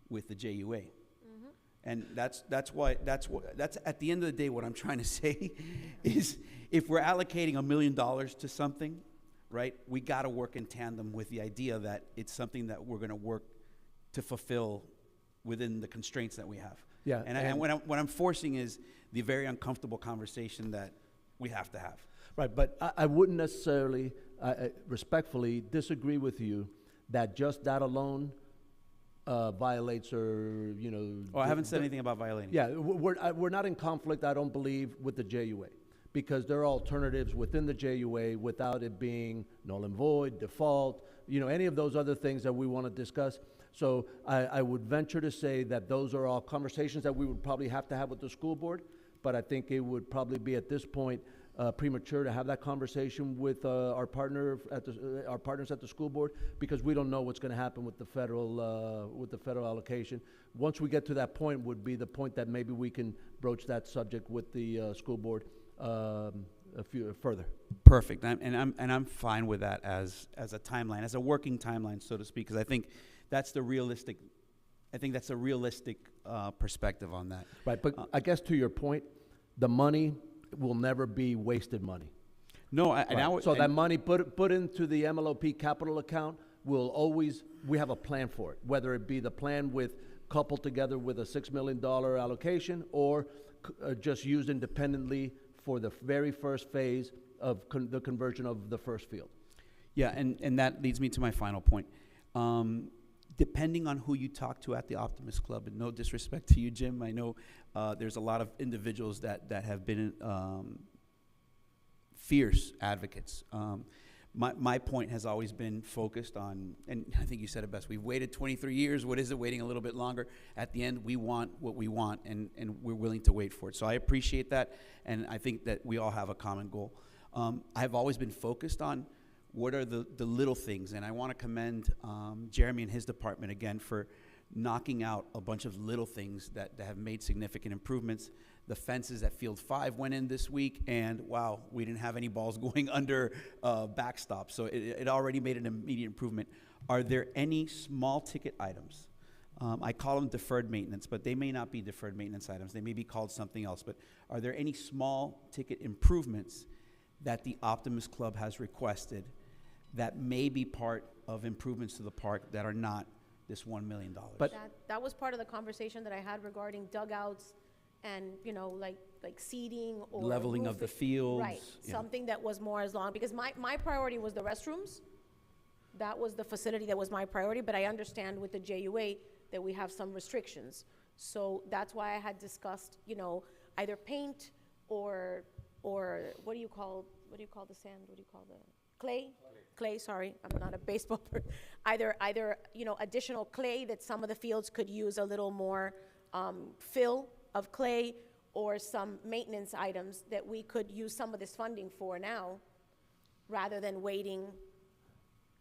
with the JUA. Mm-hmm. And that's at the end of the day, what I'm trying to say is, if we're allocating $1 million to something, right, we got to work in tandem with the idea that it's something that we're going to work to fulfill within the constraints that we have. Yeah. And what I'm forcing is the very uncomfortable conversation that we have to have. Right, but I wouldn't necessarily, respectfully, disagree with you that just that alone violates or, Oh, I haven't said anything about violating. Yeah, we're not in conflict, I don't believe, with the JUA, because there are alternatives within the JUA without it being null and void, default, any of those other things that we want to discuss. So I would venture to say that those are all conversations that we would probably have to have with the school board, but I think it would probably be at this point premature to have that conversation with our partners at the school board, because we don't know what's going to happen with the federal allocation. Once we get to that point, would be the point that maybe we can broach that subject with the school board a few further. Perfect, and I'm fine with that as a timeline, as a working timeline, so to speak, because I think that's the realistic. I think that's a realistic perspective on that. Right, but I guess to your point, the money will never be wasted money. No, so that money put into the MLOP capital account will always, we have a plan for it, whether it be the plan coupled together with a $6 million allocation, or just used independently for the very first phase of the conversion of the first field. Yeah, and that leads me to my final point. Depending on who you talk to at the Optimist Club, and no disrespect to you, Jim, I know there's a lot of individuals that have been fierce advocates. my point has always been focused on, and I think you said it best, we've waited 23 years. What is it, waiting a little bit longer? At the end, we want what we want, and we're willing to wait for it. So I appreciate that, and I think that we all have a common goal. I've always been focused on what are the little things, and I want to commend Jeremy and his department again for knocking out a bunch of little things that have made significant improvements. The fences at Field 5 went in this week, and wow, we didn't have any balls going under backstop, so it already made an immediate improvement. Are there any small ticket items? I call them deferred maintenance, but they may not be deferred maintenance items. They may be called something else, but are there any small ticket improvements that the Optimist Club has requested that may be part of improvements to the park that are not this $1 million? But that was part of the conversation that I had regarding dugouts and, you know, like seating or leveling of the fields. Right, yeah. something that was more as long, because my priority was the restrooms. That was the facility that was my priority, but I understand with the JUA that we have some restrictions. So that's why I had discussed, you know, either paint or what do you call the sand? What do you call the clay, sorry, I'm not a baseball person. Either, you know, additional clay that some of the fields could use a little more fill of clay, or some maintenance items that we could use some of this funding for now, rather than waiting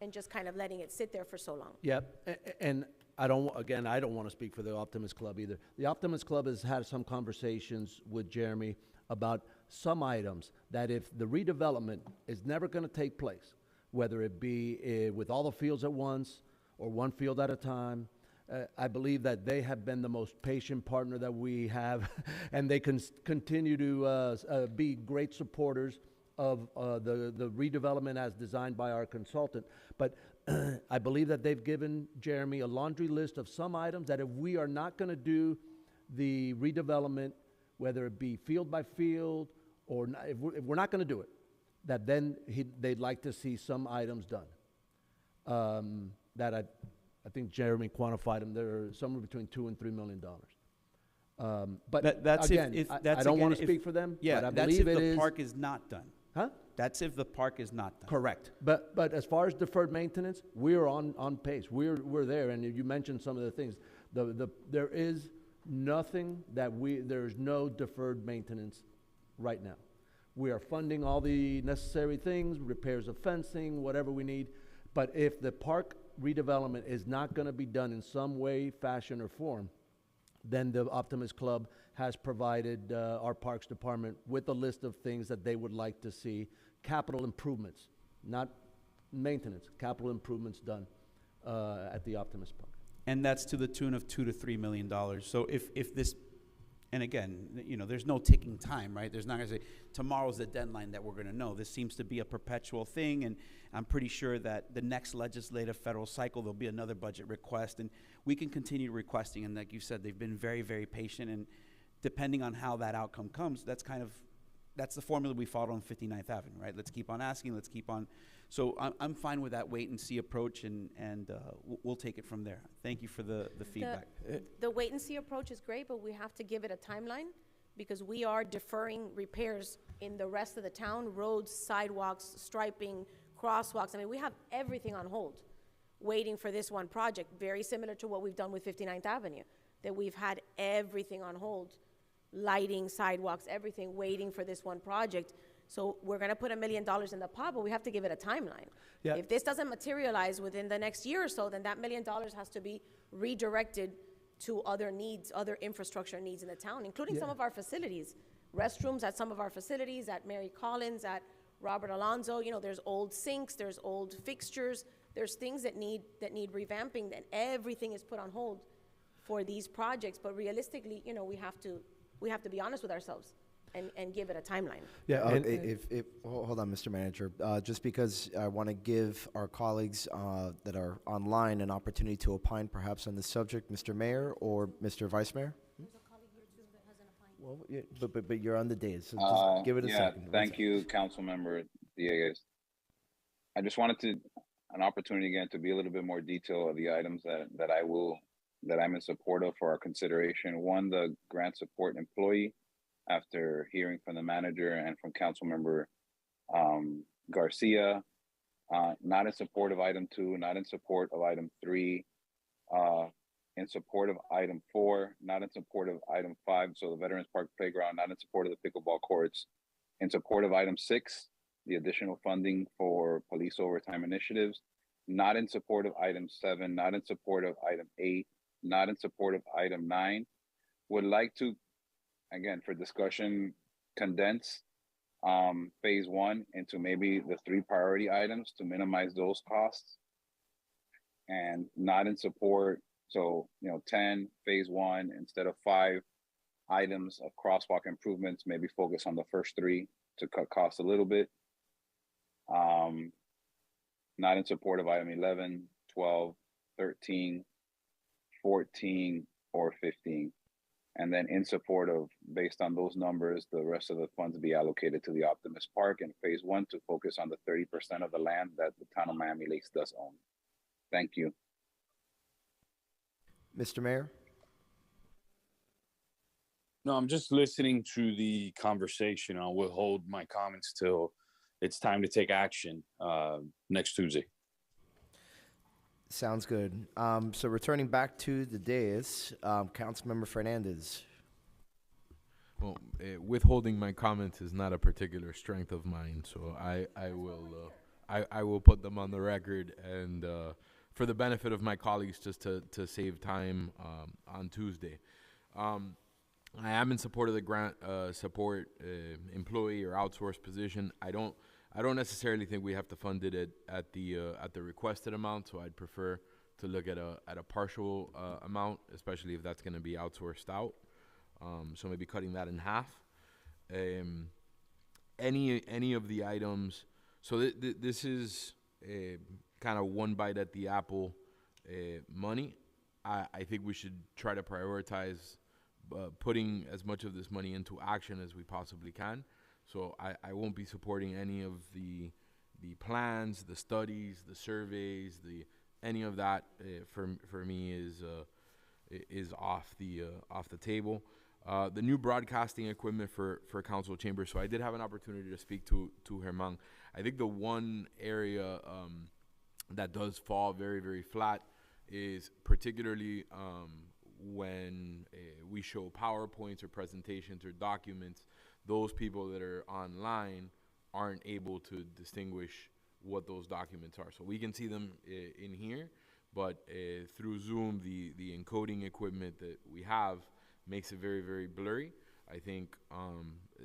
and just kind of letting it sit there for so long. Yep, and I don't want to speak for the Optimist Club either. The Optimist Club has had some conversations with Jeremy about some items that if the redevelopment is never going to take place, whether it be with all the fields at once or one field at a time, I believe that they have been the most patient partner that we have, and they can continue to be great supporters of the redevelopment as designed by our consultant. But I believe that they've given Jeremy a laundry list of some items that if we are not going to do the redevelopment, whether it be field by field or not, if we're not going to do it, that then they'd like to see some items done. That I think Jeremy quantified them. They're somewhere between $2 and $3 million. But that's again, I don't want to speak for them. Yeah, but I that's believe if the it is. park is not done. Huh? That's if the park is not done. Correct. But as far as deferred maintenance, we're on pace. We're there. And you mentioned some of the things. There is nothing there's no deferred maintenance right now. We are funding all the necessary things, repairs of fencing, whatever we need. But if the park redevelopment is not going to be done in some way, fashion, or form, then the Optimist Club has provided our Parks Department with a list of things that they would like to see, capital improvements, not maintenance, capital improvements done at the Optimist Park. And that's to the tune of $2 to $3 million. So if this, and again, you know, there's no ticking time, right? There's not going to say tomorrow's the deadline that we're going to know. This seems to be a perpetual thing, and I'm pretty sure that the next legislative federal cycle there'll be another budget request, and we can continue requesting. And like you said, they've been very, very patient, and depending on how that outcome comes, that's the formula we followed on 59th Avenue, right? Let's keep on asking, let's keep on. So I'm fine with that wait and see approach, and we'll take it from there. Thank you for the feedback. The wait and see approach is great, but we have to give it a timeline, because we are deferring repairs in the rest of the town, roads, sidewalks, striping, crosswalks. I mean, we have everything on hold, waiting for this one project, very similar to what we've done with 59th Avenue, that we've had everything on hold, lighting, sidewalks, everything, waiting for this one project. So we're going to put $1 million in the pot, but we have to give it a timeline. Yeah. If this doesn't materialize within the next year or so, then that $1 million has to be redirected to other needs, other infrastructure needs in the town, including some of our facilities, restrooms at some of our facilities, at Mary Collins, at Robert Alonzo. You know, there's old sinks, there's old fixtures, there's things that need revamping, and everything is put on hold for these projects. But realistically, you know, we have to be honest with ourselves and give it a timeline. Yeah, hold on, Mr. Manager. Just because I want to give our colleagues that are online an opportunity to opine perhaps on this subject, Mr. Mayor or Mr. Vice Mayor? There's a colleague here too that hasn't opined. Well, but you're on the dais, so just give it a second. Thank you, Councilmember Dieguez. I just wanted an opportunity again to be a little bit more detailed of the items that I'm in support of for our consideration. One, the grant support employee, after hearing from the manager and from Councilmember Garcia. Not in support of item 2, not in support of item 3, in support of item 4, not in support of item 5, so the Veterans Park Playground, not in support of the pickleball courts, in support of item 6, the additional funding for police overtime initiatives, not in support of item 7, not in support of item 8, not in support of item 9. Would like to, again, for discussion, condense phase 1 into maybe the 3 priority items to minimize those costs, and not in support. So, 10 phase 1 instead of 5 items of crosswalk improvements, maybe focus on the first 3 to cut costs a little bit. Not in support of item 11, 12, 13, 14, or 15. And then in support of, based on those numbers, the rest of the funds be allocated to the Optimist Park in phase 1 to focus on the 30% of the land that the town of Miami Lakes does own. Thank you. Mr. Mayor? No, I'm just listening to the conversation. I'll withhold my comments till it's time to take action next Tuesday. Sounds good. So returning back to the dais, Councilmember Fernandez. Well, withholding my comments is not a particular strength of mine, so I will put them on the record, and for the benefit of my colleagues, just to save time on Tuesday. I am in support of the grant support employee or outsourced position. I don't necessarily think we have to fund it at the requested amount, so I'd prefer to look at a partial amount, especially if that's going to be outsourced out. So maybe cutting that in half. Any of the items. So this is kind of one bite at the apple money. I think we should try to prioritize putting as much of this money into action as we possibly can. So I won't be supporting any of the plans, the studies, the surveys, any of that. For me is off the table. The new broadcasting equipment for council chambers. So I did have an opportunity to speak to Germán. I think the one area that does fall very, very flat is particularly when we show PowerPoints or presentations or documents. Those people that are online aren't able to distinguish what those documents are. So we can see them in here, but through Zoom, the encoding equipment that we have makes it very, very blurry. I think,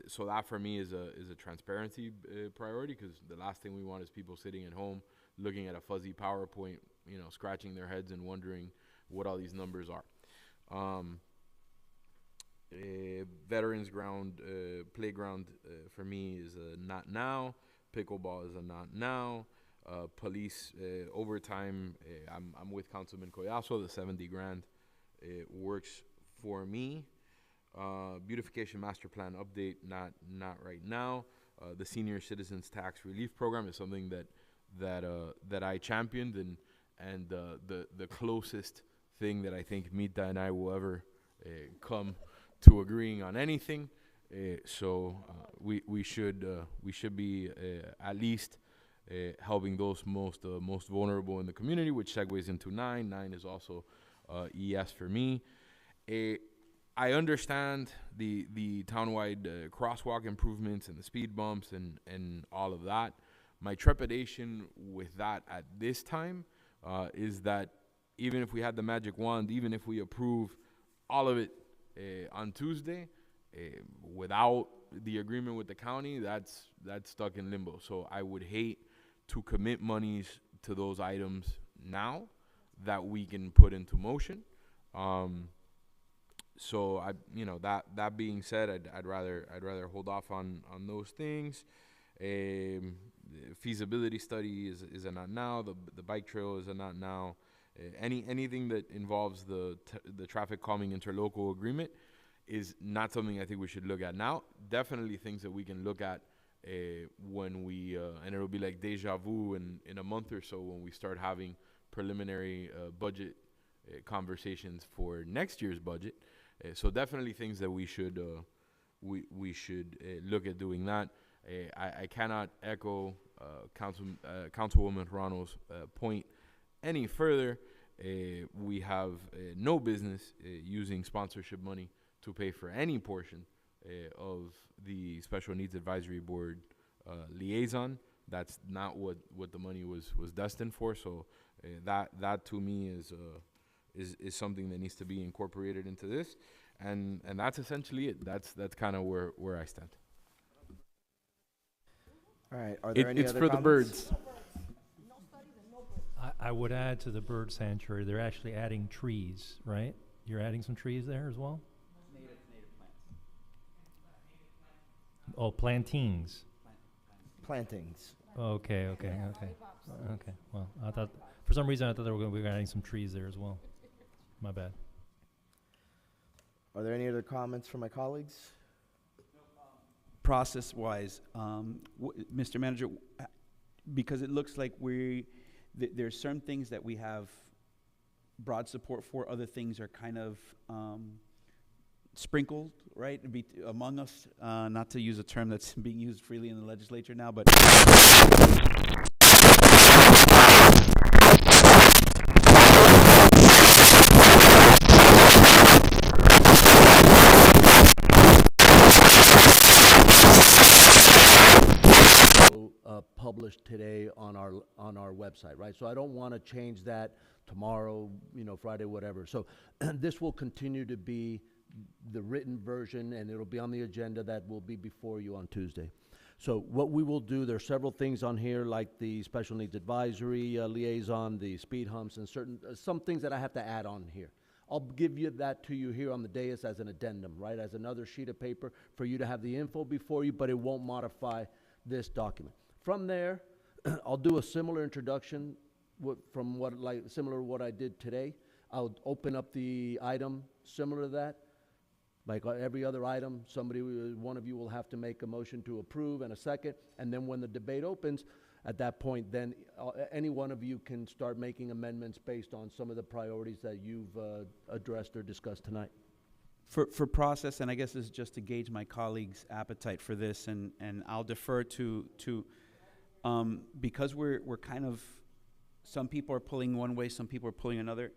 so that for me is a transparency priority, because the last thing we want is people sitting at home looking at a fuzzy PowerPoint, scratching their heads and wondering what all these numbers are. Veterans ground playground for me is a not now. Pickleball is a not now. Police overtime, I'm with Councilman Collazo. The 70 grand works for me. Beautification master plan update, not right now. The senior citizens tax relief program is something that I championed, and the closest thing that I think Mita and I will ever come to agreeing on anything. So we should be at least helping those most vulnerable in the community, which segues into 9. 9 is also ES for me. I understand the townwide crosswalk improvements and the speed bumps and all of that. My trepidation with that at this time is that even if we had the magic wand, even if we approve all of it on Tuesday, without the agreement with the county, that's stuck in limbo. So I would hate to commit monies to those items now that we can put into motion. So that being said, I'd rather hold off on those things. Feasibility study is a not now. The bike trail is a not now. Anything that involves the traffic calming interlocal agreement is not something I think we should look at now. Definitely things that we can look at when we and it'll be like deja vu in a month or so when we start having preliminary budget conversations for next year's budget. So definitely things that we should look at doing that. I cannot echo Councilwoman Rano's point any further. We have no business using sponsorship money to pay for any portion of the Special Needs Advisory Board liaison. That's not what the money was destined for. So that to me is something that needs to be incorporated into this, and that's essentially it. That's kind of where I stand. All right, are there any It's other for the comments? birds. I would add to the bird sanctuary, they're actually adding trees, right? You're adding some trees there as well? Native plants. Oh, plantings. Plantings. Okay. Well, I thought, for some reason, I thought we were adding some trees there as well. My bad. Are there any other comments from my colleagues? Process-wise, Mr. Manager, because it looks like there's certain things that we have broad support for, other things are kind of sprinkled, right, among us, not to use a term that's being used freely in the legislature now, but published today on our website, right? So I don't want to change that tomorrow, Friday, whatever. So this will continue to be the written version, and it'll be on the agenda that will be before you on Tuesday. So what we will do, there are several things on here, like the special needs advisory liaison, the speed humps, and some things that I have to add on here. I'll give that to you here on the dais as an addendum, right? As another sheet of paper for you to have the info before you, but it won't modify this document. From there, I'll do a similar introduction similar to what I did today. I'll open up the item similar to that. Like every other item, one of you will have to make a motion to approve and a second, and then when the debate opens, at that point, then any one of you can start making amendments based on some of the priorities that you've addressed or discussed tonight. for process, and I guess this is just to gauge my colleagues' appetite for this, and I'll defer to because we're kind of, some people are pulling one way, some people are pulling another.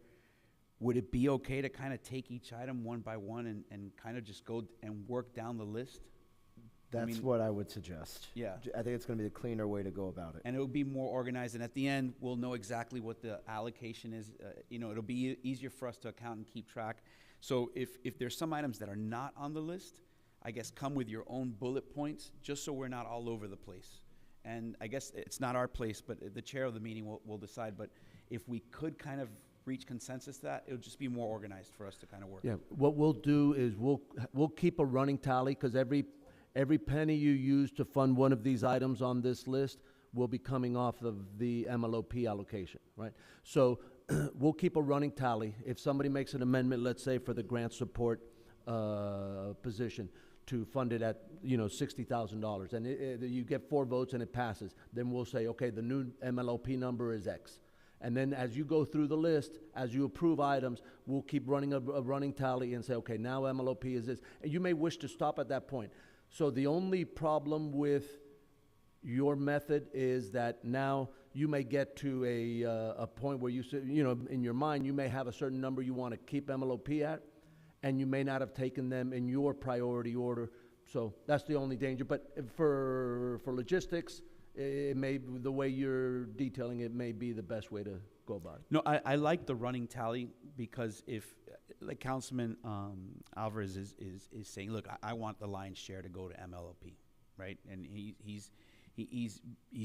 Would it be okay to kind of take each item one by one and kind of just go and work down the list? That's what I would suggest. Yeah. I think it's going to be the cleaner way to go about it. And it will be more organized, and at the end, we'll know exactly what the allocation is. It'll be easier for us to account and keep track. So if there's some items that are not on the list, I guess come with your own bullet points, just so we're not all over the place. And I guess it's not our place, but the chair of the meeting will decide. But if we could kind of reach consensus that, it'll just be more organized for us to kind of work. Yeah, what we'll do is we'll keep a running tally, because every penny you use to fund one of these items on this list will be coming off of the MLOP allocation, right? So we'll keep a running tally. If somebody makes an amendment, let's say for the grant support position, to fund it at $60,000, and you get 4 votes and it passes, then we'll say, okay, the new MLOP number is X. And then as you go through the list, as you approve items, we'll keep running a running tally and say, okay, now MLOP is this. And you may wish to stop at that point. So the only problem with your method is that now you may get to a point where you say, in your mind, you may have a certain number you want to keep MLOP at, and you may not have taken them in your priority order. So that's the only danger. But for logistics, it may, the way you're detailing it may be the best way to go about it. No, I like the running tally, because if, like Councilman Alvarez is saying, look, I want the lion's share to go to MLOP, right? And he's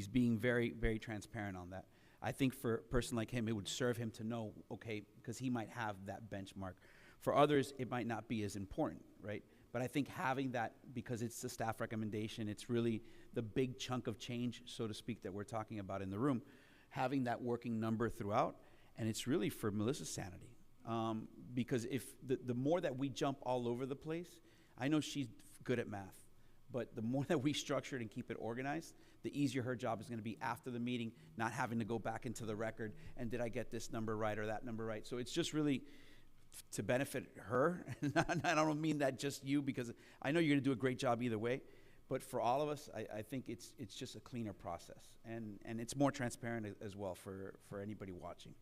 being very, very transparent on that. I think for a person like him, it would serve him to know, okay, because he might have that benchmark. For others, it might not be as important, right? But I think having that, because it's the staff recommendation, it's really the big chunk of change, so to speak, that we're talking about in the room, having that working number throughout, and it's really for Melissa's sanity. Because if the more that we jump all over the place, I know she's good at math, but the more that we structure it and keep it organized, the easier her job is going to be after the meeting, not having to go back into the record, and did I get this number right or that number right? So it's just really to benefit her. I don't mean that just you, because I know you're going to do a great job either way, But for all of us, I think it's just a cleaner process, and it's more transparent as well for anybody watching.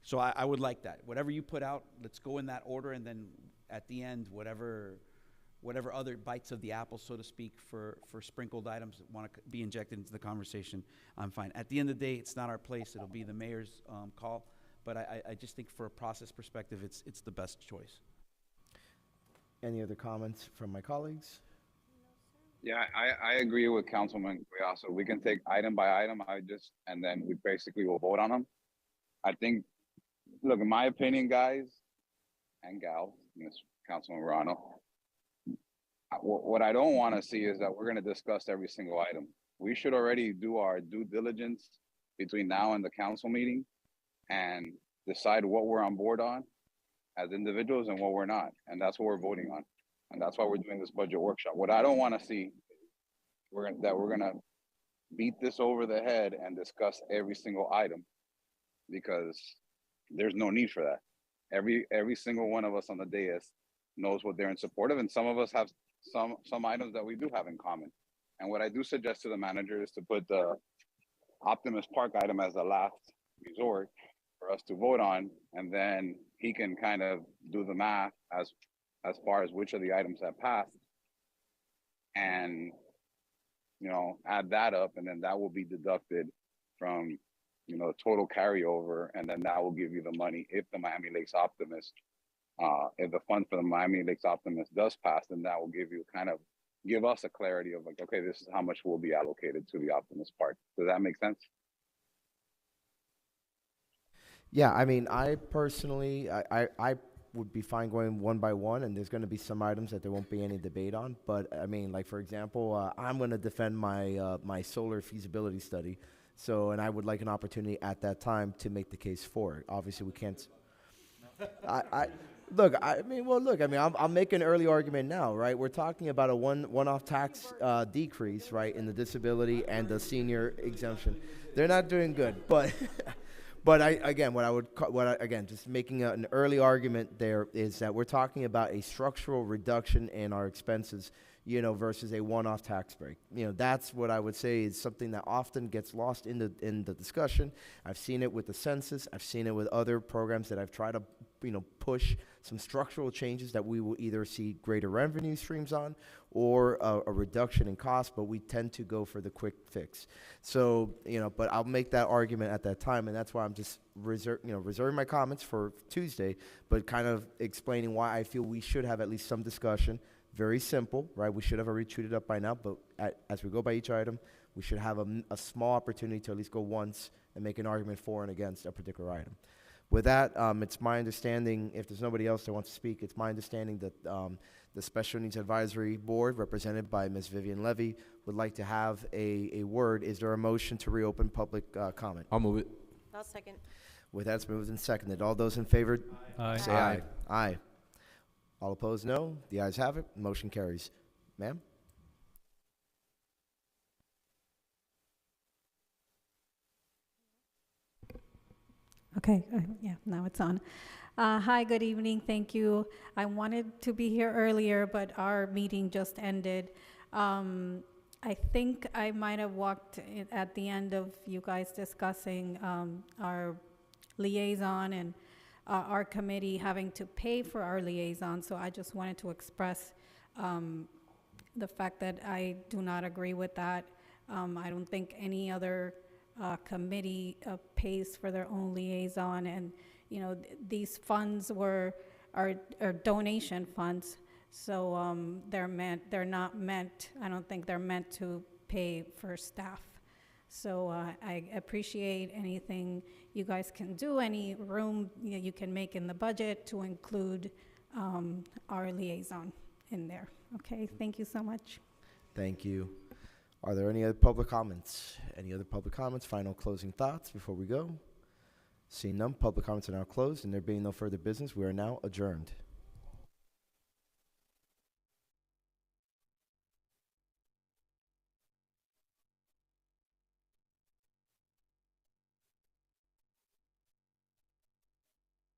So I would like that. Whatever you put out, let's go in that order, and then at the end, whatever other bites of the apple, so to speak, for sprinkled items that want to be injected into the conversation, I'm fine. At the end of the day, it's not our place. It'll be the mayor's call. But I just think for a process perspective, it's the best choice. Any other comments from my colleagues? Yeah, I agree with Councilman Cuiazo. We can take item by item. And then we basically will vote on them. I think, look, in my opinion, guys and gals, Councilman Morano, what I don't want to see is that we're going to discuss every single item. We should already do our due diligence between now and the council meeting and decide what we're on board on as individuals and what we're not. And that's what we're voting on. And that's why we're doing this budget workshop. What I don't want to see, we're going to beat this over the head and discuss every single item, because there's no need for that. Every single one of us on the dais knows what they're in support of, and some of us have some items that we do have in common. And what I do suggest to the manager is to put the Optimus Park item as the last resort for us to vote on, and then he can kind of do the math as far as which of the items have passed, and add that up, and then that will be deducted from total carryover, and then that will give you the money if the Miami Lakes Optimist, if the fund for the Miami Lakes Optimist does pass, then that will give us a clarity of like, okay, this is how much will be allocated to the Optimist Park. Does that make sense? Yeah, I mean, I personally, I would be fine going one by one, and there's going to be some items that there won't be any debate on. But I mean, like for example, I'm going to defend my my solar feasibility study. So, and I would like an opportunity at that time to make the case for it. Obviously, we can't. Look, I'll make an early argument now, right? We're talking about a one-off tax decrease, right, in the disability and the senior exemption. They're not doing good, but. But just making an early argument there is that we're talking about a structural reduction in our expenses, versus a one-off tax break. That's what I would say is something that often gets lost in the discussion. I've seen it with the census. I've seen it with other programs that I've tried to, push some structural changes that we will either see greater revenue streams on or a reduction in cost, but we tend to go for the quick fix. So, but I'll make that argument at that time, and that's why I'm just reserving my comments for Tuesday, but kind of explaining why I feel we should have at least some discussion. Very simple, right? We should have already chewed it up by now, but as we go by each item, we should have a small opportunity to at least go once and make an argument for and against a particular item. With that, it's my understanding, if there's nobody else that wants to speak, it's my understanding that the Special Needs Advisory Board, represented by Ms. Vivian Levy, would like to have a word. Is there a motion to reopen public comment? I'll move it. I'll second. With that, it's moved and seconded. All those in favor, Aye. say aye. Aye. All opposed, no. The ayes have it. Motion carries. Ma'am? Okay, yeah, now it's on. Hi, good evening, thank you. I wanted to be here earlier, but our meeting just ended. I think I might have walked at the end of you guys discussing our liaison and our committee having to pay for our liaison, so I just wanted to express the fact that I do not agree with that. I don't think any other committee pays for their own liaison, and these funds are donation funds, so they're not meant. I don't think they're meant to pay for staff. So I appreciate anything you guys can do, any room you can make in the budget to include our liaison in there. Okay, thank you so much. Thank you. Are there any other public comments? Any other public comments? Final closing thoughts before we go? Seeing none, public comments are now closed, and there being no further business, we are now adjourned.